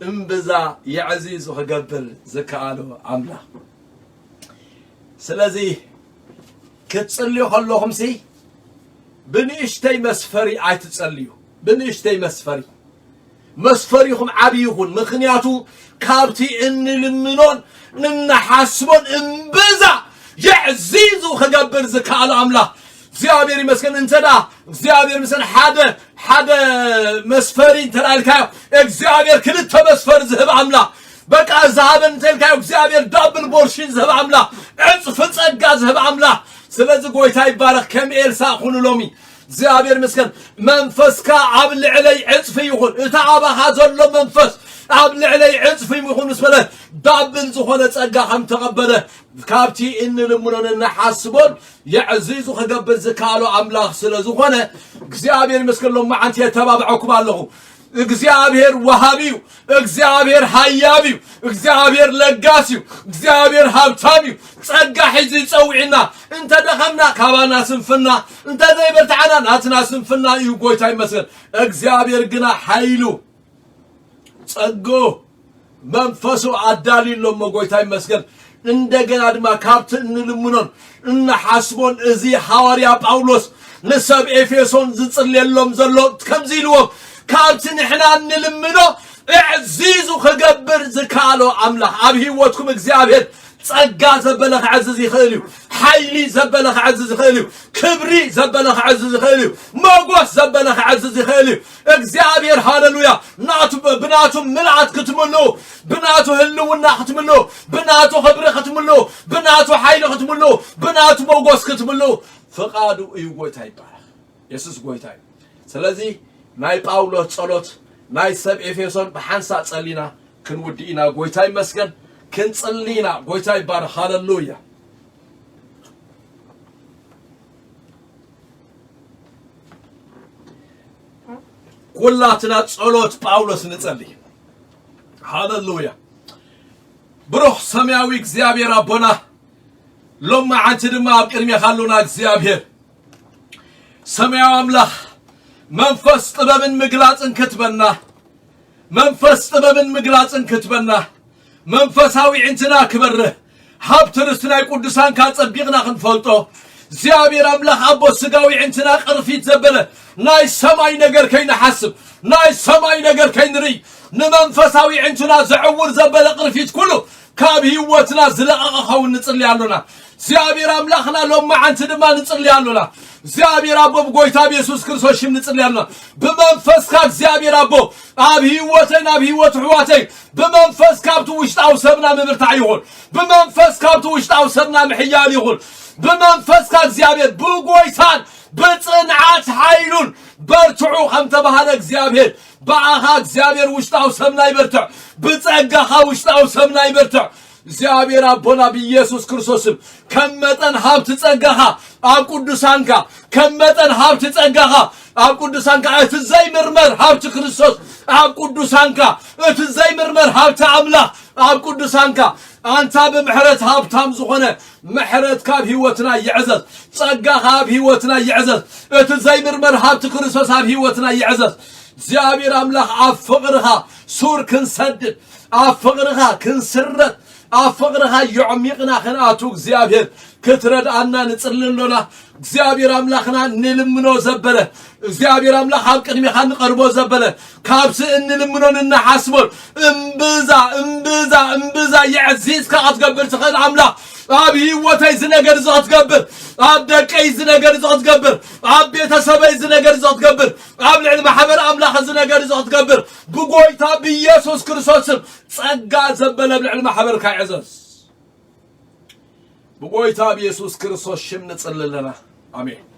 እምብዛ የዓዚዝ ወገብር ዘካአሎ አምላክ ስለዚህ ክትጽልዩ ከለኹምሲ ብንእሽተይ መስፈሪ አይትጸልዩ ብንእሽተይ መስፈሪኹም ዓብይኹን ምክንያቱ ካብቲ እንልምኖን እንሐስቦን እምብዛ يعزيز وخجبر زكاة العملة زيابير مسكن انتدا زيابير مسكن حدا مسفرين تلالكايو زيابير كلتا مسفر زهب عملة بقى زهابن تلكايو زيابير دبل بورشين زهب عملة عصفت اقا زهب عملة سلازي قويتا يبارك كم إلسا خونو لومي زيابير مسكن منفسكا عبل علي عصفي يخون اتعابا خازون لو منفس عبل علي عصفي يخون اسمه دابل زخونة اقا خم تقبله كابتي إن لمنون النحاسبون يعزيز وخجبر زكالو عملاق سلازوخونه እግዚአብሔር መስከረም ማዓንተ ተባብዓኩም አለሁ እግዚአብሔር ወሃቢው እግዚአብሔር ሃያቢው እግዚአብሔር ለጋሲው እግዚአብሔር ሀብታሚው ጸጋ ሒዚ ጸውዕና እንተ ደኸምና ካባና ስንፍና እንተ ዘይበርታዓና ናትና ስንፍና እዩ ጎይታ ይመስል እግዚአብሔር ግና ኃይሉ ጸጎ መንፈሱ አዳሊሎ መጎይታ ይመስል እንደገና ድማ ካብት እንልምኖን እንሐስቦን እዚ ሐዋርያ ጳውሎስ ንሰብ ኤፌሶን ዝጽልየሎም ዘሎ ከምዚልዎ ካብት ንሕና እንልምኖ እዕዚዙ ከገብር ዝካሎ አምላክ ኣብ ህይወትኩም እግዚአብሔር ጸጋ ዘበለኽ ዓዝዝ ይኽእል እዩ ኃይሊ ዘበለኽ ዓዝዝ ይኽእል እዩ ክብሪ ዘበለኽ ዓዝዝ ይኽእል እዩ ሞገስ ዘበለኽ ዓዝዝ ይኽእል እዩ እግዚአብሔር ሃሌሉያ ብናቱ ምልዓት ክትምሉ ብናቱ ህልውና ክትምሉ ብናቱ ክብሪ ክትምሉ ብናቱ ኃይሊ ክትምሉ ብናቱ ሞገስ ክትምሉ ፍቃዱ እዩ ጎይታ ይባረክ ኢየሱስ ጎይታ እዩ ስለዚ ናይ ጳውሎስ ጸሎት ናይ ሰብ ኤፌሶን በሓንሳ ጸሊና ክንውዲኢና ጎይታ ይመስገን كنصلينا قويتا يبارك هاللويا كلاتنا ጸሎት ጳውሎስ ንጸልይ هاللويا بروح سماوي እግዚአብሔር አቦና ሎማ አንተ ድማ አብቅድሚ ካሉና እግዚአብሔር ሰማያዊ አምላክ መንፈስ ጥበብን ምግላጽን ክትበና መንፈስ ጥበብን ምግላጽን ክትበና መንፈሳዊ እንትና ክበርህ ሀብት ርስትና ቅዱሳን ካጸቢቅና ክንፈልጦ እግዚአብሔር አምላክ አቦ ስጋዊ እንትና ቅርፊት ዘበለ ናይ ሰማይ ነገር ከይንሐስብ ናይ ሰማይ ነገር ከይንሪ ንመንፈሳዊ እንትና ዘዕውር ዘበለ ቅርፊት ኩሉ ካብ ህይወትና ዝለቀቀው እንጽልያለና እግዚአብሔር አምላክና ሎማ አንተ ድማ እንጽልያለና እግዚአብሔር አቦ በጎይታ ኢየሱስ ክርስቶስ ሽም እንጽልያለና በመንፈስ ካብ እግዚአብሔር አቦ ኣብ ህይወት ህዋተይ በመንፈስ ካብቱ ውሽጣው ሰብና መብርታ ይሁን በመንፈስ ካብቱ ውሽጣው ሰብና ምሕያል ይሁን በመንፈስ ካብ እግዚአብሔር በጎይታን በጽንዓት ኃይሉን በርትዑ ከም ተባሃለ እግዚአብሔር በአኻ እግዚአብሔር ውሽጣው ሰብና ይበርትዕ በጸጋኻ ውሽጣው ሰብና ይበርትዕ እግዚአብሔር አቦና በኢየሱስ ክርስቶስ ከመጠን ሀብት ጸጋኻ ኣብ ቅዱሳንካ ከመጠን ሀብት ጸጋኻ ኣብ ቅዱሳንካ እትዘይ ምርመር ሀብት ክርስቶስ ኣብ ቅዱሳንካ እትዘይ ምርመር ሀብት አምላክ ኣብ ቅዱሳንካ አንተ በምሕረት ሀብታም ዝኾነ ምሕረት ካብ ህይወትና ይዕዘዝ ጸጋኻ ኣብ ህይወትና ይዕዘዝ እትዘይ ምርመር ሀብት ክርስቶስ ኣብ ህይወትና ይዕዘዝ እግዚአብሔር አምላክ ኣብ ፍቅርኻ ሱር ክንሰድድ ኣብ ፍቅርኻ ክንስረት أفقرها يعمقنا خناتو እግዚአብሔር كتردعنا نصللنا እግዚአብሔር አምላክና ንልምኖ ዘበለ እግዚአብሔር አምላክ አብቅድሚ ኻን ቀርቦ ዘበለ ካብስ እንልምኖን እንሐስቦን እምብዛ يعزيز كاتقبر تخل አምላክ ኣብ ህይወተይ ዝነገር ዝትገብር ኣብ ደቀይ ዝነገር ዝትገብር ኣብ ቤተሰበይ ዝነገር ዝትገብር ኣብ ልዕሊ ማሕበር አምላክ ዝነገር ዝትገብር ብጎይታ በኢየሱስ ክርስቶስ ጸጋ ዘበለ ልዕሊ ማሕበር ካይዕዘዝ بقويتا بيسوس كريستوس شم نصللنا آمين